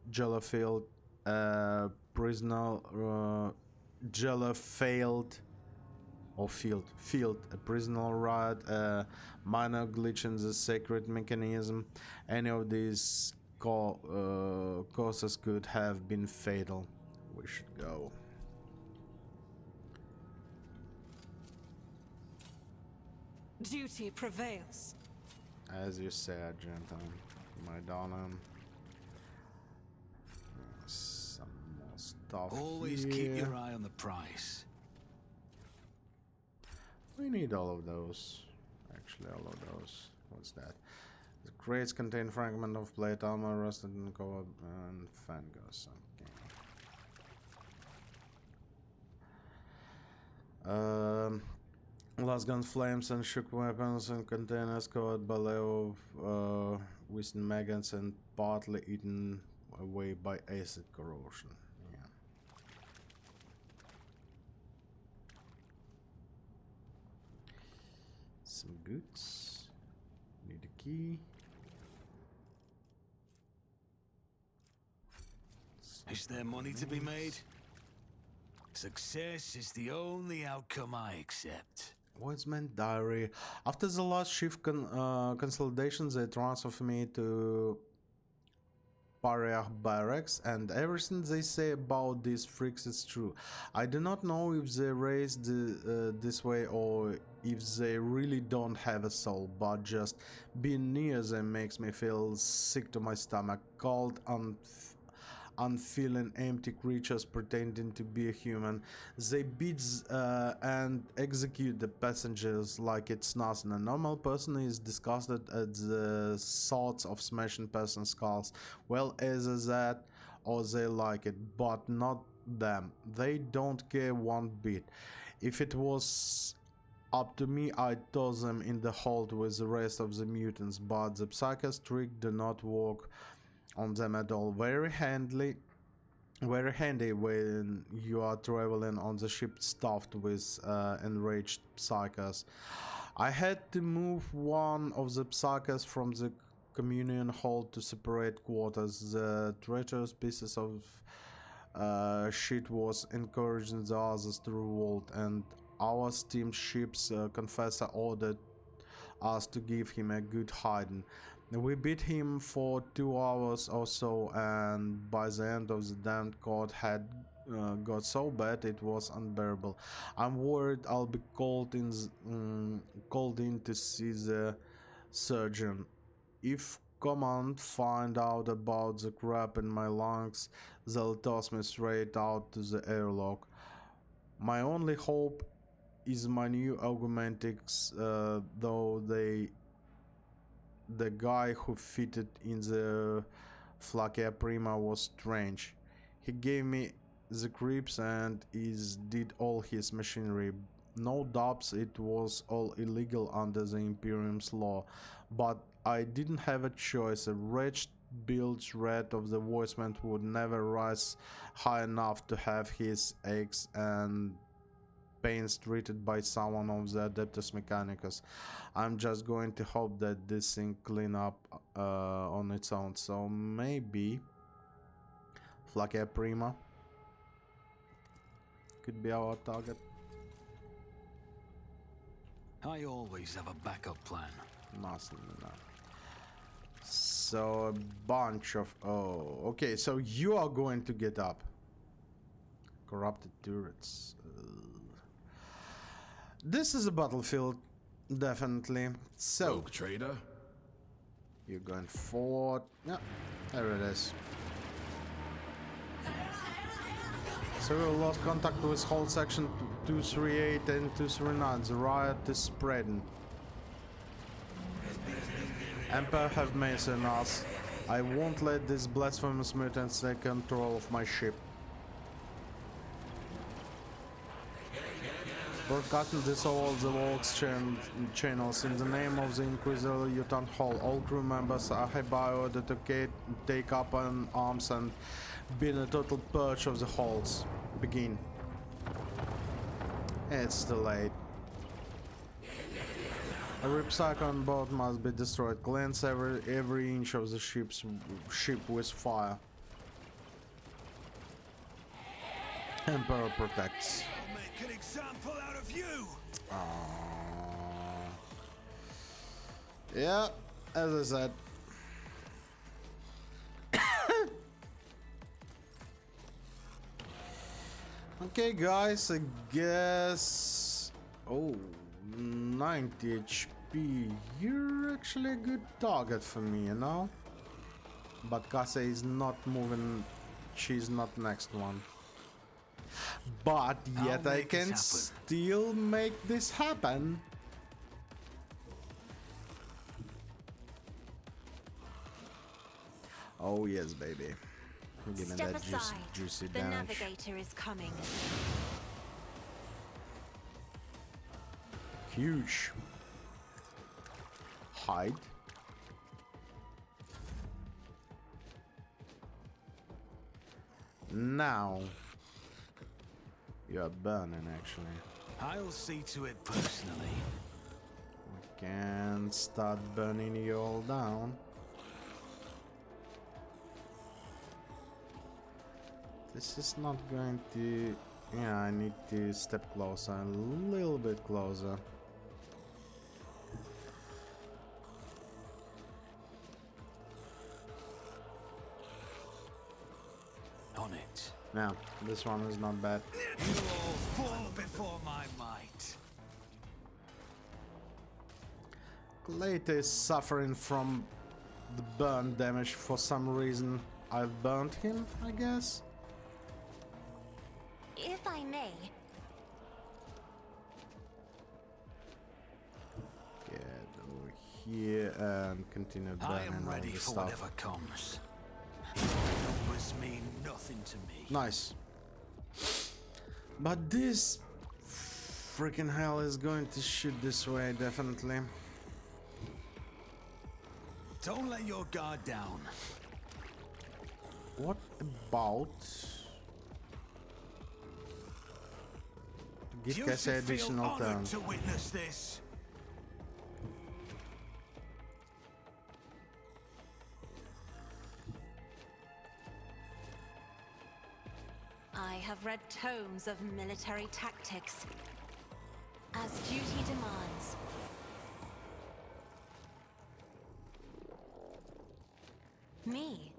prisoner Jellerfield or field a prisoner riot, a minor glitch in the sacred mechanism. Any of these causes could have been fatal. We should go. Duty prevails. As you said, gentlemen, my darling. Some more stuff. stuff Always here. keep your eye on the prize. We need all of those. Actually, all of those. What's that? The crates contain fragment of plate armor, rusted and covered, and fangos. Okay. Last gun flames and shook weapons and containers covered by layer of with maggots and partly eaten away by acid corrosion. Yeah. Some goods. Need a key. Is there money to be made? Success is the only outcome I accept. Woodsman Diary. After the last shift consolidation, they transferred me to Pariah Barracks, and everything they say about these freaks is true. I do not know if they raised this way or if they really don't have a soul, but just being near them makes me feel sick to my stomach. Cold, unfeeling, empty creatures pretending to be a human. They beat and execute the passengers like it's nothing. A normal person is disgusted at the thoughts of smashing person's skulls. Well, either that or they like it, but not them. They don't care one bit. If it was up to me, I'd toss them in the hold with the rest of the mutants, but the psycho's trick do not work on them at all. Very handy when you are traveling on the ship stuffed with enraged psychos. I had to move one of the psychos from the communion hall to separate quarters. The treacherous pieces of shit was encouraging the others to revolt, and our steam ship's confessor ordered us to give him a good hiding. We beat him for 2 hours or so, and by the end of the damned court had got so bad it was unbearable. I'm worried I'll be called in to see the surgeon. If command find out about the crap in my lungs, they'll toss me straight out to the airlock. My only hope is my new augmentics, though the guy who fitted in the Flakia Prima was strange. He gave me the creeps and did all his machinery. No doubts it was all illegal under the Imperium's law, but I didn't have a choice. A wretched bilge rat of the voicement would never rise high enough to have his aches and pains treated by someone of the Adeptus Mechanicus. I'm just going to hope that this thing clean up on its own. So maybe Flakia Prima could be our target. I always have a backup plan. Nothing, no. So a bunch of okay. So you are going to get up. Corrupted turrets. This is a battlefield, definitely. So Rogue trader. you're going forward. Yeah, there it is. So we lost contact with whole section 238 and 239. The riot is spreading. Empire have mentioned us. I won't let these blasphemous mutants take control of my ship. Broadcasting this all the Vox channels in the name of the Inquisitor Utan Hall. All crew members are hereby ordered to take up arms and begin a total purge of the halls. Begin. It's too late. Every psycho on board must be destroyed. Cleanse every inch of the ship with fire. Emperor protects. I'll make an example out of you! Yeah, as I said. Okay, guys, I guess. Oh, 90 HP. You're actually a good target for me, you know? But Kase is not moving. She's not next one. But yet I make can this happen. still make this happen. Oh yes, baby. Give me Step that aside. juicy The damage. navigator is coming. Huge. Hide. Now you are burning actually. I'll see to it personally. We can start burning you all down. This is not going to... Yeah, I need to step closer, a little bit closer. On it. Yeah, this one is not bad. You all fall before my might. Glade is suffering from the burn damage for some reason. I've burnt him, I guess. If I may, Get over here and continue I burning am all ready the for stuff. whatever comes. Numbers mean nothing to me. Nice. But this freaking hell is going to shoot this way, definitely. Don't let your guard down. What about... Give You Cassie should feel additional turn. honored to witness this. I have read tomes of military tactics. As duty demands. Me.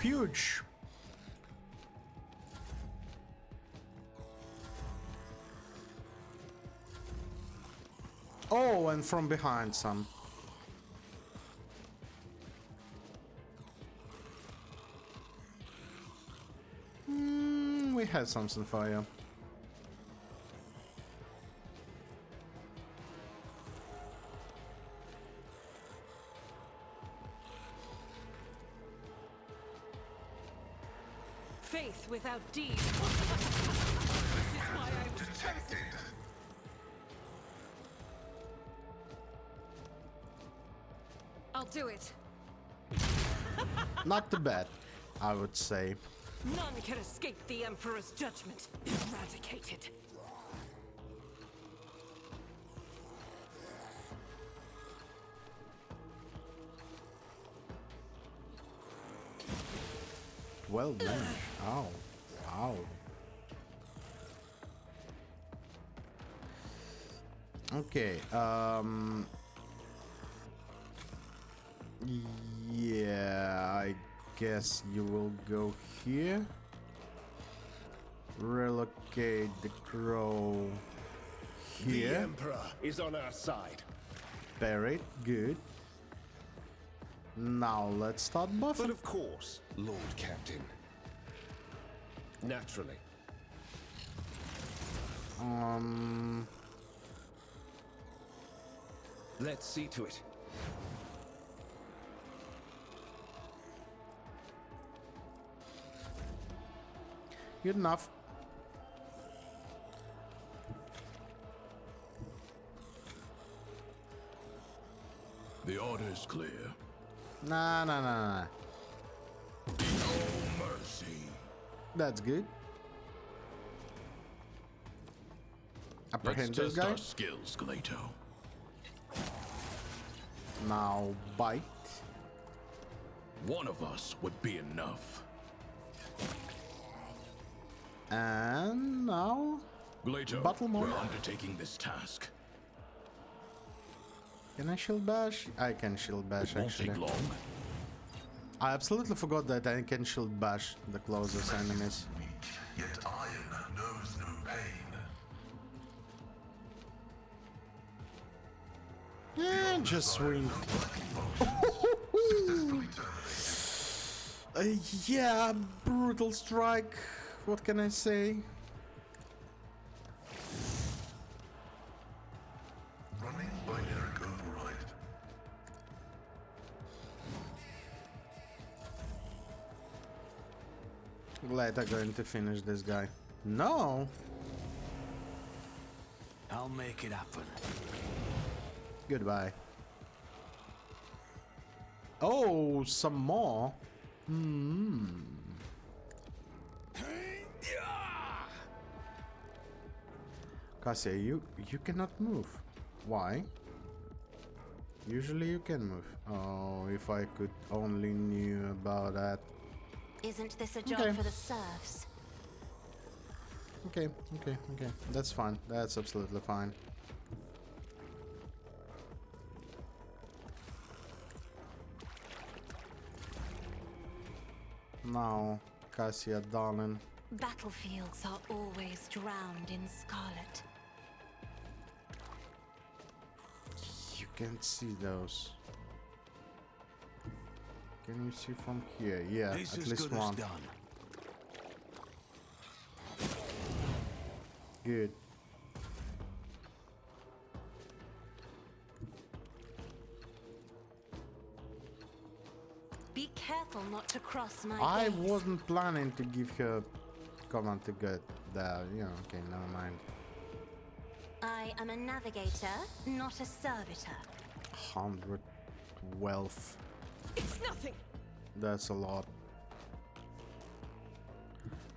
Huge. Oh, and from behind some. We have something for you. Faith without deed. This is why I was Detected. I'll do it. Not too bad, I would say. None can escape the Emperor's judgment. Eradicated. Well done. Ow. Ow. Okay, yeah, I guess you will go here. Relocate the crow The here. Emperor is on our side. Buried. Good. Now let's start But buffing. of course, Lord Captain. Naturally. Let's see to it. Good enough. The order is clear. Nah, nah, nah, nah. No mercy. That's good. Apprehend Let's this test guy. our skills, Galato. Now bite. One of us would be enough. And now Galato, Battle mode. we're undertaking this task. can I shield bash? I can shield bash Won't actually. take long. I absolutely forgot that I can shield bash the closest enemies. Weak, yet iron knows no pain. Yeah, just swing. Successfully terminated. Yeah, brutal strike. What can I say? Running binary override. Later going to finish this guy. No! I'll make it happen. Goodbye. Oh, some more? Cassia, you cannot move. Why? Usually you can move. Oh, if I could only knew about that. Isn't this a job Okay. for the serfs? Okay. That's fine. That's absolutely fine. Now, Cassia, darling. Battlefields are always drowned in scarlet. You can't see those. Can you see from here? Yeah, This at is least good one. as done. Good. Be careful not to cross my I gaze. wasn't planning to give her command to get there. Yeah, okay, never mind. I am a navigator, not a servitor. 112. It's nothing. That's a lot.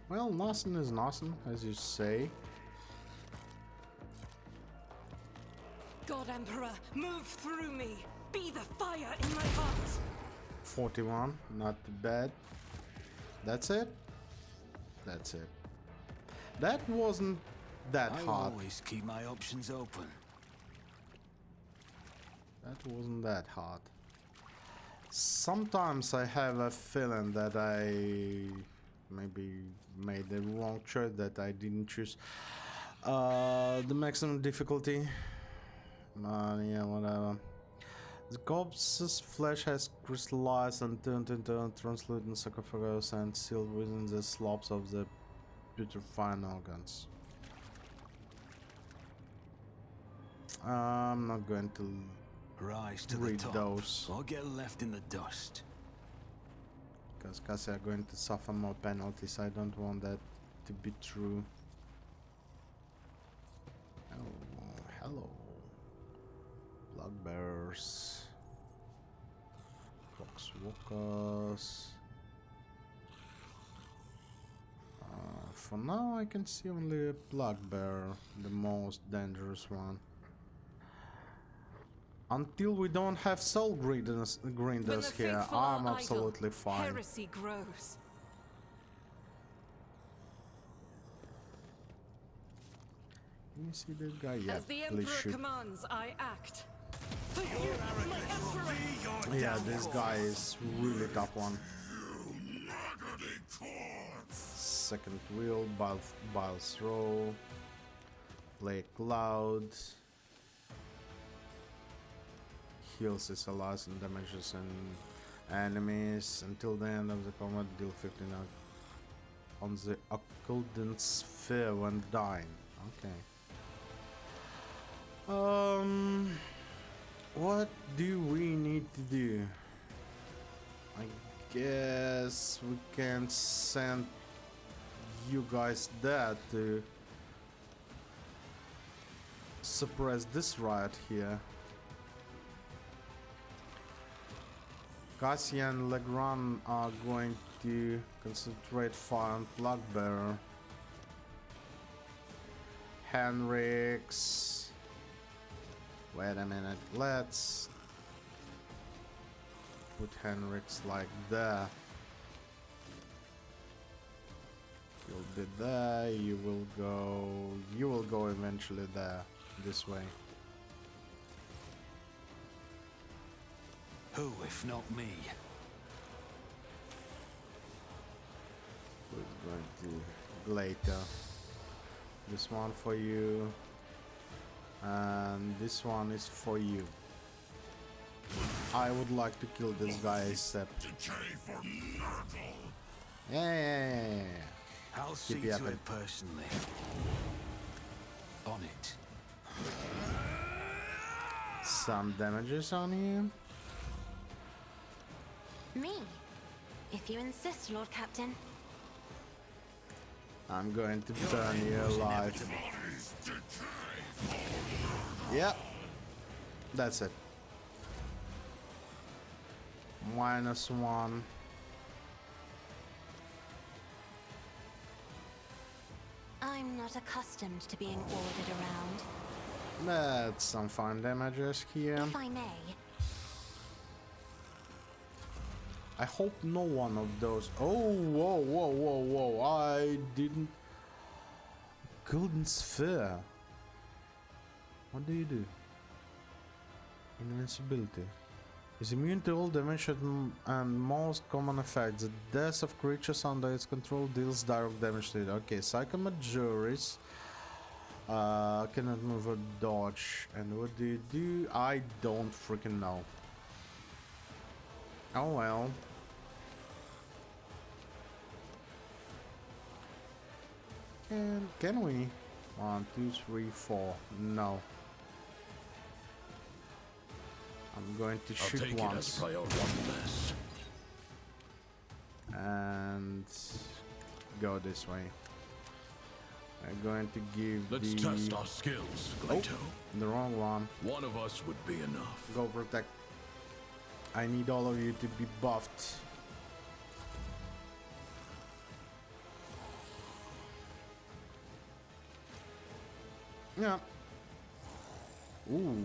Well, nothing is nothing, as you say. God Emperor, move through me. Be the fire in my heart. 41, not too bad. That's it? That's it. That wasn't that I hard. always keep my options open. That wasn't that hard. Sometimes I have a feeling that I maybe made the wrong choice, that I didn't choose the maximum difficulty. Yeah, whatever. The corpse's flesh has crystallized and turned into a translucent sarcophagus and sealed within the slopes of the putrefying organs. I'm not going to Rise to the read top, those, or get left in the dust. because Cassia are going to suffer more penalties. I don't want that to be true. Oh, hello. Bugbears. Foxwalkers. For now I can see only a Bugbear, the most dangerous one. Until we don't have soul grinders When the here, faithful I'm are absolutely idle, fine. heresy grows. Can you see this guy? Yeah, As the please Emperor shoot. commands, I act. For you, my Emperor! Yeah, this guy is really tough one. Second wheel, bile throw, play cloud, heals his allies and damages and enemies until the end of the combat. Deal 15 on the occult sphere when dying. Okay. What do we need to do? I guess we can send you guys there to suppress this riot here. Cassia and Legrand are going to concentrate fire on Plugbearer. Henrix. Wait a minute, let's put Henrix like that. You'll be there, you will go eventually there, this way. Who, if not me? Who's going to later? This one for you. And this one is for you. I would like to kill this guy ASAP. Yeah. I'll see Keep to yapping. it personally. On it. Some damages on you. Me? If you insist, Lord Captain. I'm going to burn you Was alive. inevitable. Yep. That's it. -1. I'm not accustomed to being ordered around. That's some fine damages here. If I may, I hope no one of those. Oh, whoa. I didn't. Golden Sphere. What do you do? Invincibility. Is immune to all damage and most common effects. The death of creatures under its control deals direct damage to it. Okay, Psychomajoris. Cannot move or dodge. And what do you do? I don't freaking know. Oh well. Can we? 1, 2, 3, 4. No. I'm going to I'll shoot take it as once. priority. One less. And go this way. I'm going to give Let's the... test our skills, Glato. The wrong one. One of us would be enough. Go protect. I need all of you to be buffed. Yeah. Ooh.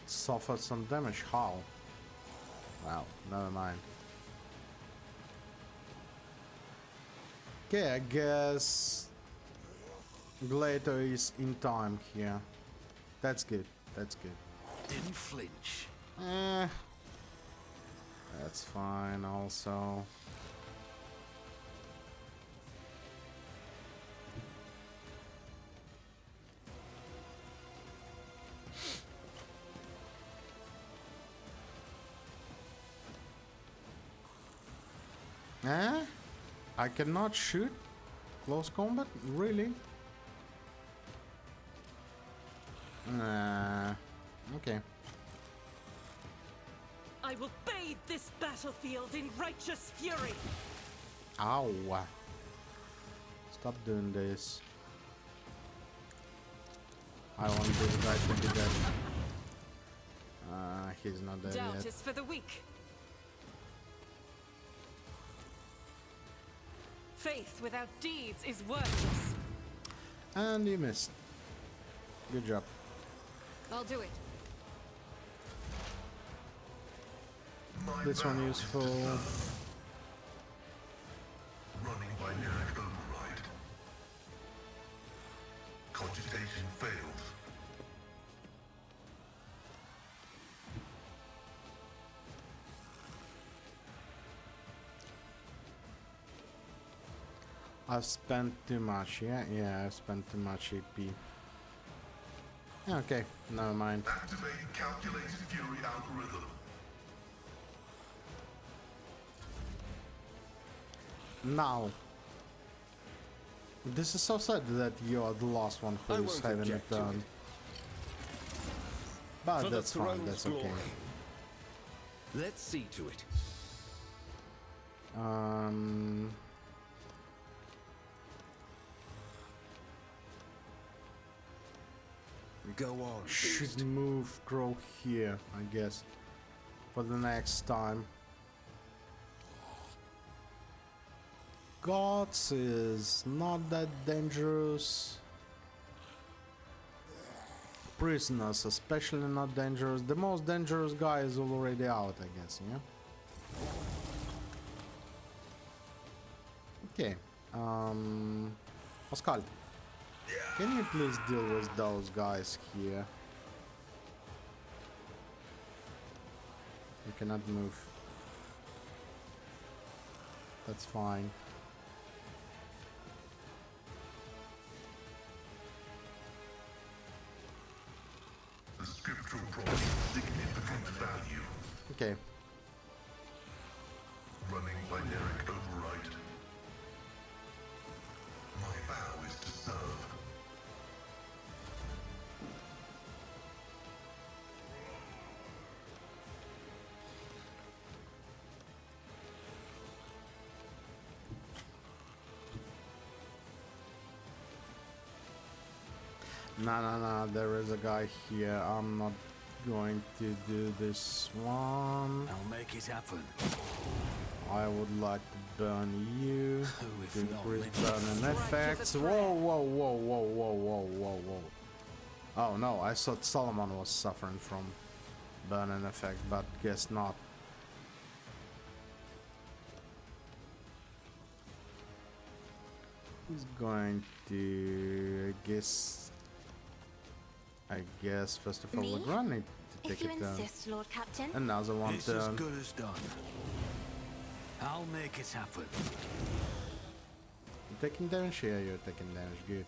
Suffered some damage. How? Well, never mind. Okay, I guess Glato is in time here. That's good. That's good. Didn't flinch. That's fine also. I cannot shoot close combat? Really? Okay. I will bathe this battlefield in righteous fury. Ow. Stop doing this. I want this guy to be dead. He's not dead Doubt yet. is for the weak. Faith without deeds is worthless. And you missed. Good job. I'll do it. My This one vow useful. is done. Running by lyric override. Cogitation failed. I've spent too much, yeah, I've spent too much AP. Okay, never mind. Activating calculated fury algorithm. Now, this is so sad that you are the last one I who is won't having it object to done. it. But For the that's fine, throne's that's glory. okay. Let's see to it. Go on, Should beast. move Crow here, I guess, for the next time. Gods is not that dangerous. Prisoners especially not dangerous. The most dangerous guy is already out, I guess, yeah? Okay. Pascal, can you please deal with those guys here? cannot move. That's fine. The scriptural promise significant value. Okay. Running binaric override. My vow is to serve. No, there is a guy here. I'm not going to do this one. I'll make it happen. I would like to burn you if to not, increase maybe burning strike effects. as a Whoa. Oh no, I thought Solomon was suffering from burning effect, but guess not. He's going to, I guess first of all Me? we're running to If take you it down. insist, Lord Captain. Another one It's as turn. good as done. I'll make it happen. You're taking damage here, you're taking damage, good.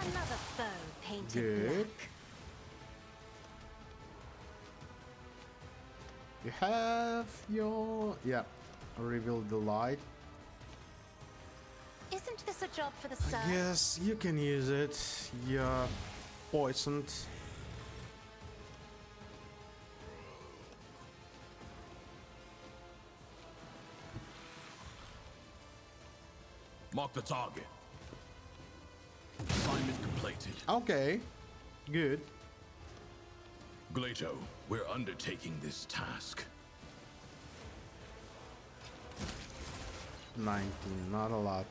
Another foe painted Good. black. You have your... yeah, reveal the light. Isn't this a job for the sir? Yes, you can use it. You're poisoned. Mark the target. Assignment completed. Okay, good. Glato, we're undertaking this task. 19, not a lot.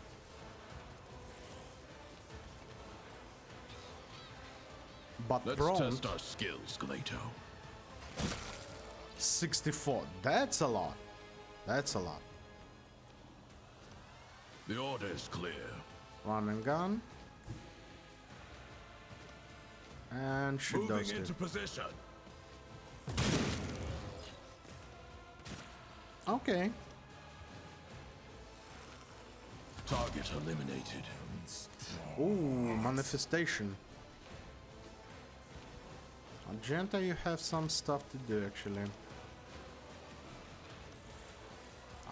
But Let's prompt, test our skills, Glato. 64. That's a lot. That's a lot. The order is clear. Run and gun. And shoot Moving those two. into position. Okay. Target eliminated. Ooh, manifestation. Argenta, you have some stuff to do actually.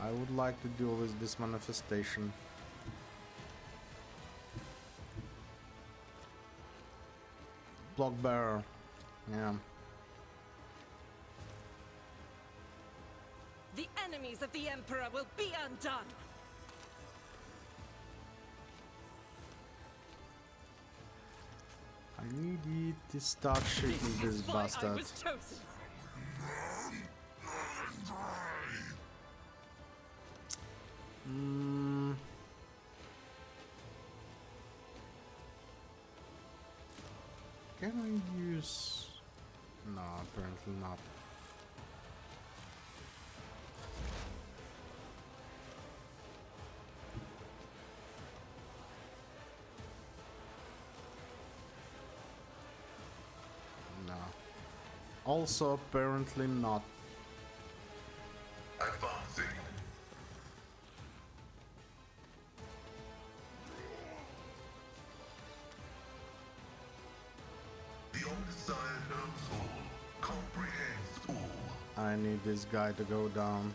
I would like to deal with this manifestation. Block bearer. Yeah. The enemies of the Emperor will be undone. I need you to start shooting this Is why I bastard. was chosen. Mm. Can I use... no, apparently not. No. Also apparently not. Advancing. The Omnissiah knows all, comprehends all. I need this guy to go down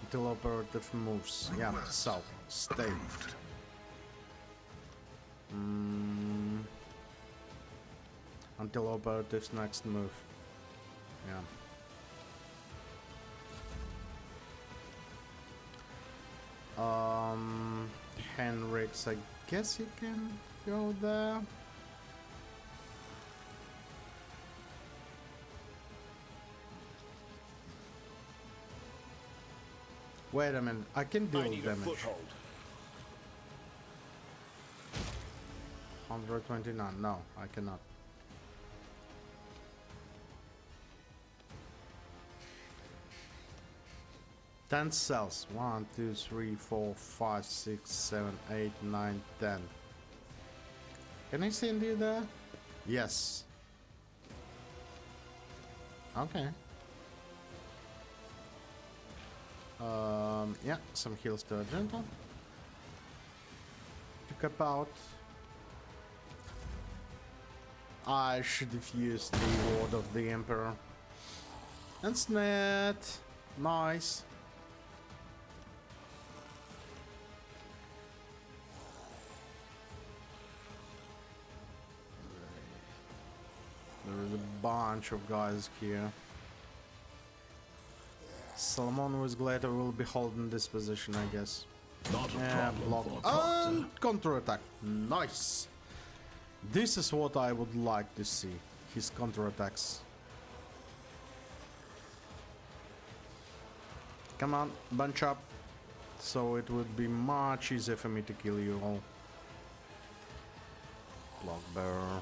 until operative moves. Yeah, Request so stay. approved. Until operative's next move. Yeah. Henrix, I guess you can go there. Wait a minute, I can deal damage. 129, no, I cannot. Ten cells. 1, 2, 3, 4, 5, 6, 7, 8, 9, 10. Can I send you there? Yes. Okay. Yeah, some heals to Argento. To cap out. I should have used the Ward of the Emperor. And Snet. Nice. There is a bunch of guys here. Solomon with Glader will be holding this position, I guess. Not a Yeah, problem block. for a doctor. And counter-attack. Nice. This is what I would like to see. His counter-attacks. Come on, bunch up. So it would be much easier for me to kill you all. Block bearer.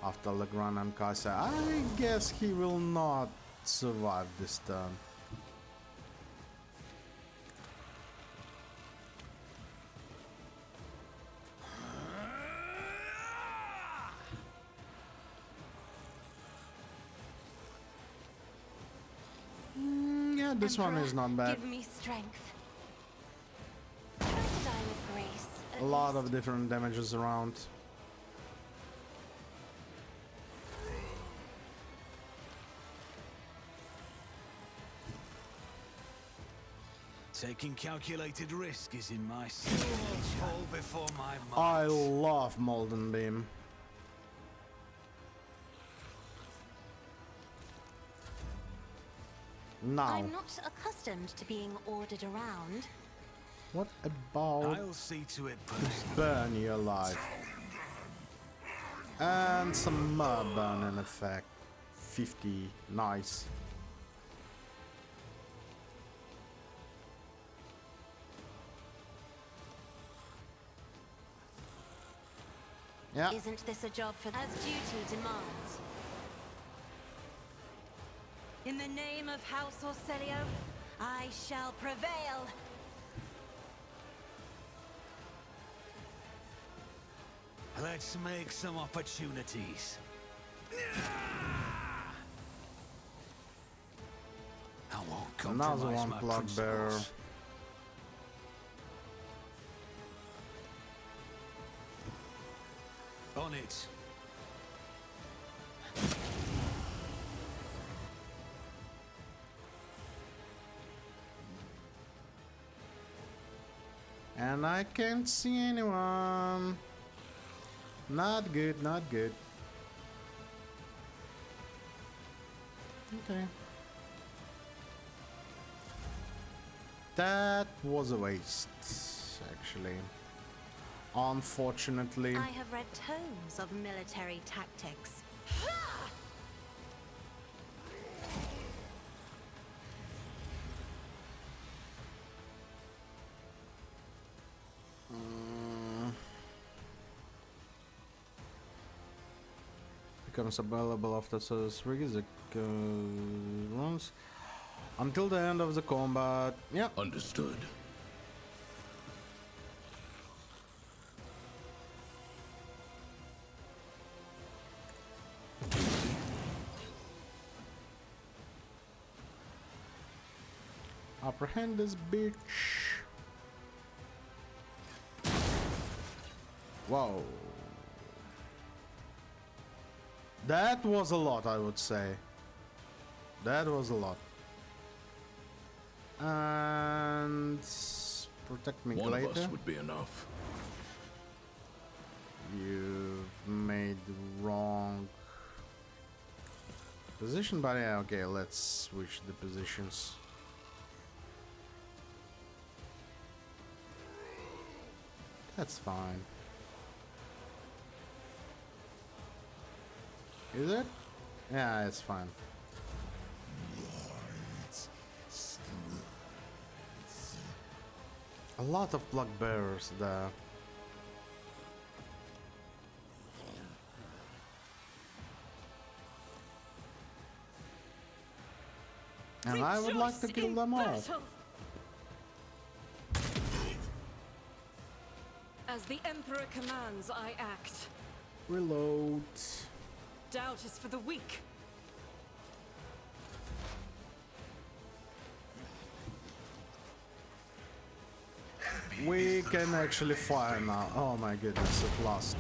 After Legrand and Kaiser, I guess he will not survive this turn. Yeah, this one Emperor, is not bad. Give me strength. Try to die with grace. A lot of different damages around. Taking calculated risk is in my signature. All before my I mind. love Molten Beam. Now, I'm not accustomed to being ordered around. what about I'll see to it personally. burn you alive? And some burn in effect. 50, nice. Yeah, Isn't this a job for as duty demands? In the name of House Orselio, I shall prevail. Let's make some opportunities. I won't compromise another one my block bearer. principles. On it. And I can't see anyone. Not good, not good. Okay. That was a waste, actually. Unfortunately. I have read tomes of military tactics. Becomes available after service the runs until the end of the combat. Yeah. Understood. Apprehend this bitch. Whoa. That was a lot, I would say. That was a lot. And protect me One of later. us would be enough. You've made the wrong position, but yeah, okay, let's switch the positions. That's fine. Is it? Yeah, it's fine. A lot of block bearers there. And I would like to Rejoice kill in them all. battle! As the Emperor commands, I act. Reload. Doubt is for the weak. We can actually fire now. Oh my goodness, at last.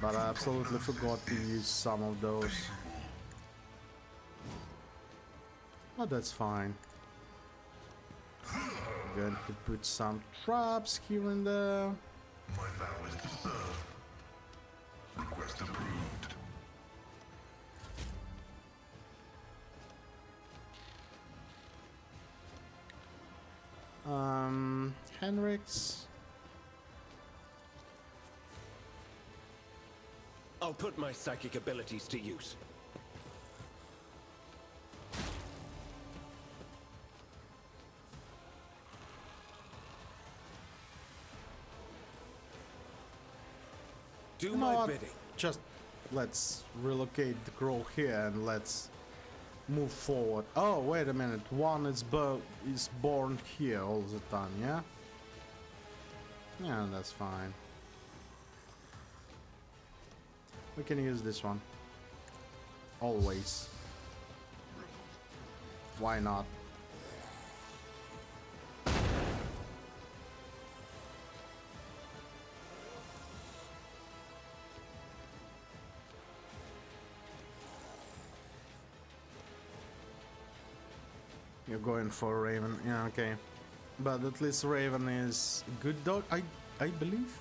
But I absolutely forgot to use some of those. Oh, that's fine. Going to put some traps here and there. My vow is to serve. Request approved. Henrik's. I'll put my psychic abilities to use. Do You know my what? bidding. Just let's relocate the crow here and let's move forward. Oh, wait a minute. One is born here all the time, yeah? Yeah, that's fine. We can use this one. Always. Why not? You're going for Raven, yeah, okay. But at least Raven is a good dog, I believe.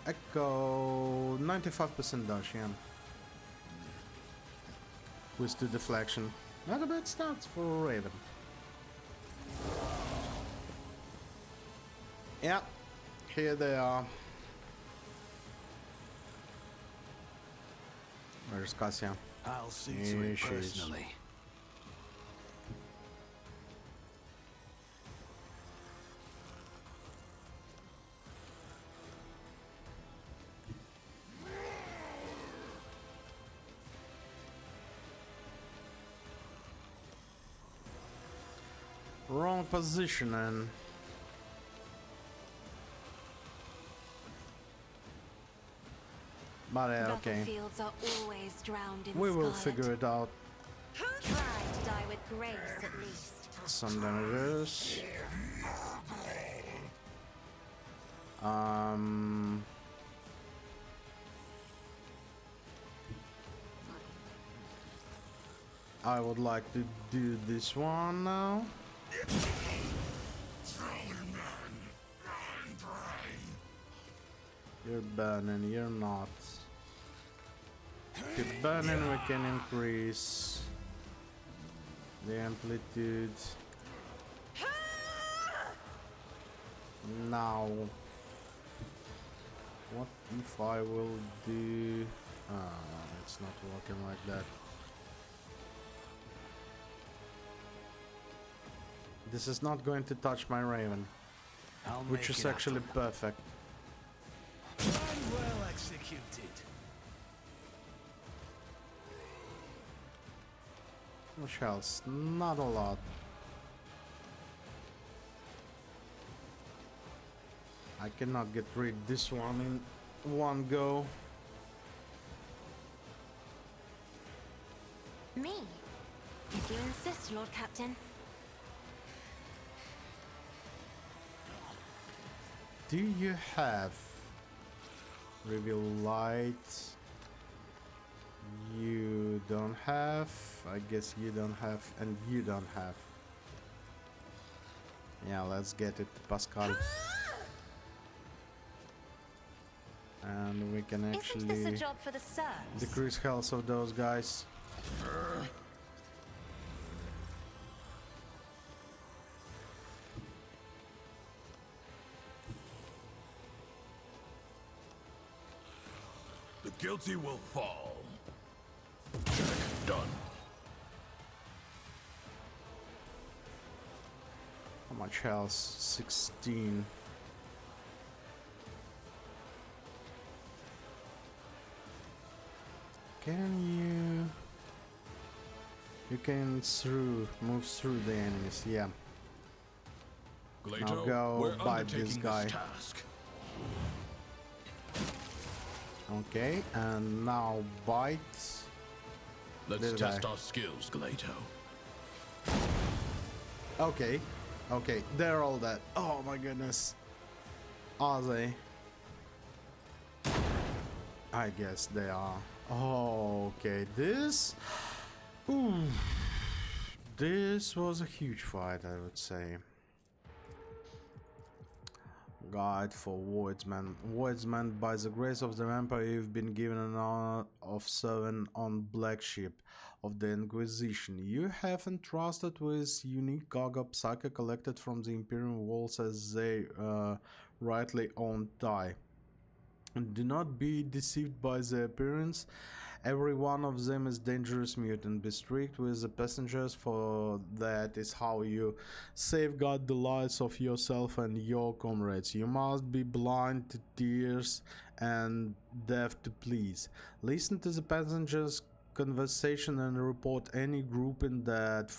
Echo 95% dodge, yeah. With 2 deflection. Not a bad start for Raven. Yeah, here they are. Where's Cassia? I'll see to Here it she is. personally. Wrong position and but okay, Battlefields are always drowned in we will scarlet. figure it out. Try to die with grace, at least. Some damages. I would like to do this one now. You're burning, you're not. Keep burning, we can increase the amplitude. Now, what if I will do... it's not working like that. This is not going to touch my Raven, I'll which make is it actually happen. perfect. And well executed. Much else? Not a lot. I cannot get rid of this one in one go. Me? If you insist, Lord Captain. Do you have reveal light? You don't have. I guess you don't have, and you don't have. Yeah, let's get it, Pascal. And we can Isn't this a actually job for the serfs? decrease health of those guys. The guilty will fall. Check done. How much health? 16. Can you... You can move through the enemies, yeah. Glato, go we're bite this undertaking guy. task. Okay, and now bite. Let's Did test I? our skills, Galato. Okay, okay, they're all dead. Oh my goodness. Are they? I guess they are. Oh, okay, this... Ooh. This was a huge fight, I would say. Guide for Wardsman. Wardsman, by the grace of the Emperor, you've been given an honor of serving on Black Ship of the Inquisition. You have entrusted with unique cargo psyche collected from the Imperial walls as they rightly own die. Do not be deceived by the appearance. Every one of them is dangerous mutant. Be strict with the passengers, for that is how you safeguard the lives of yourself and your comrades. You must be blind to tears and deaf to pleas. Listen to the passengers' conversation and report any grouping that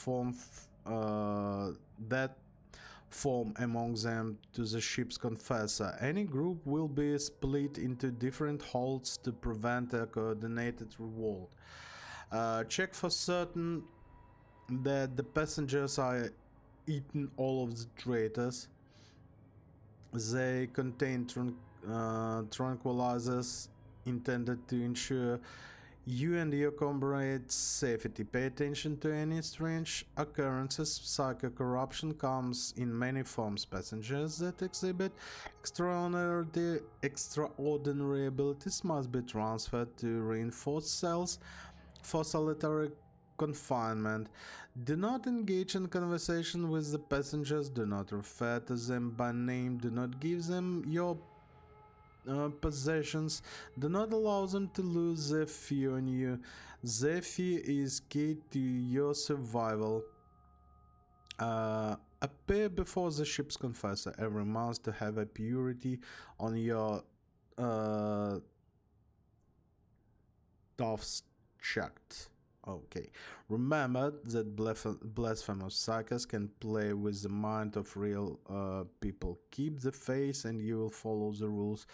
form among them to the ship's confessor. Any group will be split into different holds to prevent a coordinated revolt. Check for certain that the passengers are eating all of the traitors. They contain tranquilizers intended to ensure you and your comrades' safety. Pay attention to any strange occurrences. Psycho corruption comes in many forms. Passengers that exhibit extraordinary abilities must be transferred to reinforced cells for solitary confinement. Do not engage in conversation with the passengers. Do not refer to them by name. Do not give them your possessions. Do not allow them to lose their fear on you. Their fear is key to your survival. Appear before the ship's confessor every month to have a purity on your stuffs checked. Okay. Remember that blasphemous psychers can play with the mind of real people. Keep the faith and you will follow the rules.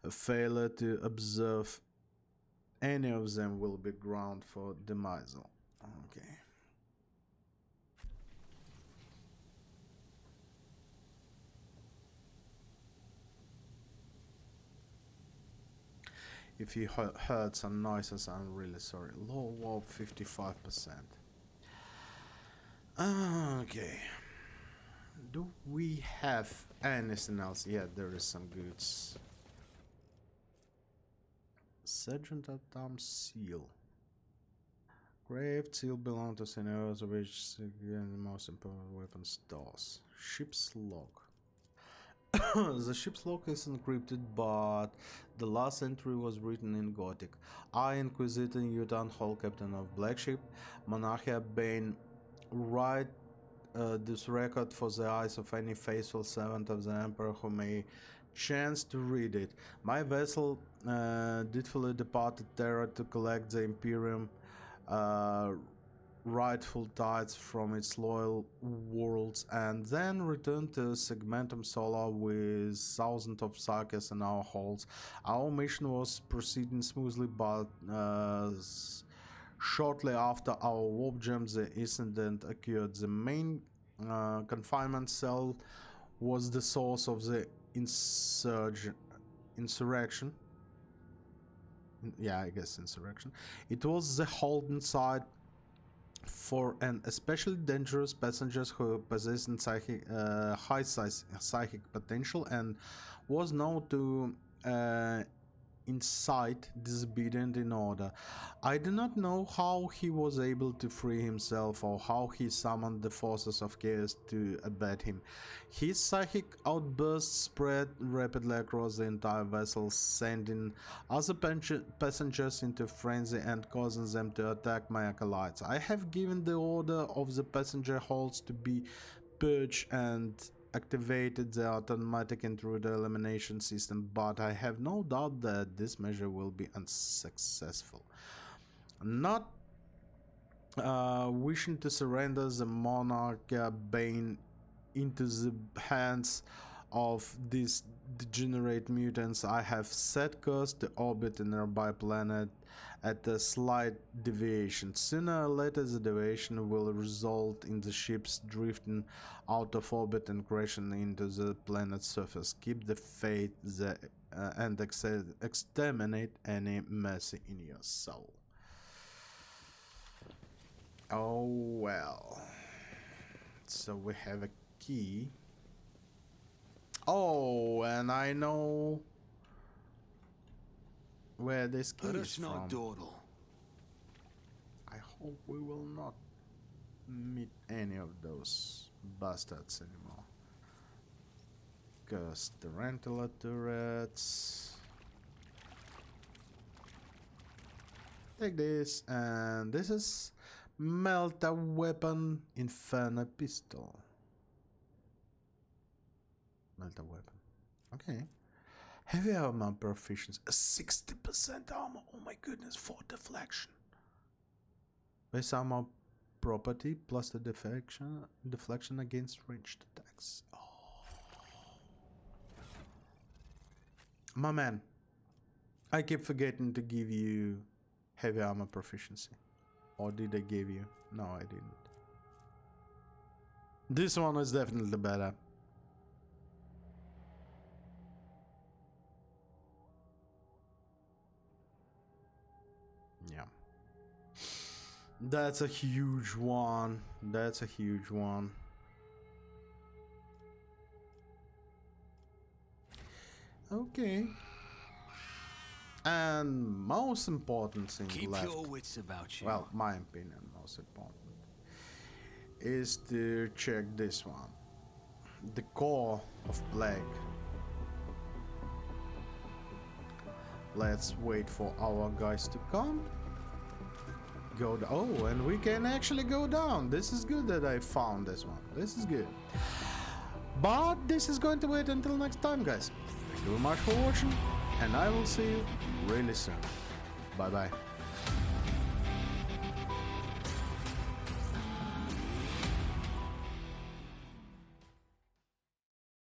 A failure to observe any of them will be ground for demisal. Okay. If you heard some noises, I'm really sorry. Low warp 55%. Okay. Do we have anything else? Yeah, there is some goods. Sergeant at Arms Seal. Graved seal belong to scenarios of which again the most important weapon stores. Ship's log. The ship's log is encrypted, but the last entry was written in Gothic. I, Inquisitor Newton Hall, Captain of Black Ship, Monarchia Bane, write this record for the eyes of any faithful servant of the Emperor who may chance to read it. My vessel dutifully departed Terra to collect the Imperium rightful tithes from its loyal worlds, and then returned to Segmentum Solar with thousands of psyches in our holds. Our mission was proceeding smoothly, but shortly after our warp jam, the incident occurred. The main confinement cell was the source of the insurrection. Yeah, I guess insurrection. It was the holding site for an especially dangerous passengers who possessed high psychic potential and was known to incite disobedient in order. I do not know how he was able to free himself or how he summoned the forces of chaos to abet him. His psychic outbursts spread rapidly across the entire vessel, sending other passengers into frenzy and causing them to attack my acolytes. I have given the order of the passenger holds to be purged and activated the automatic intruder elimination system, but I have no doubt that this measure will be unsuccessful. Not wishing to surrender the Monarch Bane into the hands of these degenerate mutants, I have set course to orbit a nearby planet at a slight deviation. Sooner or later the deviation will result in the ships drifting out of orbit and crashing into the planet's surface. Keep the faith and exterminate any mercy in your soul. Oh well. So we have a key. Oh, and I know where this key is from. dawdle. I hope we will not meet any of those bastards anymore. Because tarantula turrets. Take this, and this is Melta Weapon Inferno Pistol. Melta Weapon. Okay. Heavy armor proficiency. 60% armor. Oh my goodness, for deflection. Base armor property plus the deflection against ranged attacks. Oh. My man, I keep forgetting to give you heavy armor proficiency. Or did I give you? No, I didn't. This one is definitely better. Yeah. That's a huge one. That's a huge one. Okay. And most important thing Keep left, your wits about you. well, my opinion, most important, is to check this one. The core of Plague. Let's wait for our guys to come. Go down. Oh, and we can actually go down. This is good that I found this one. This is good. But this is going to wait until next time, guys. Thank you very much for watching, and I will see you really soon. Bye bye.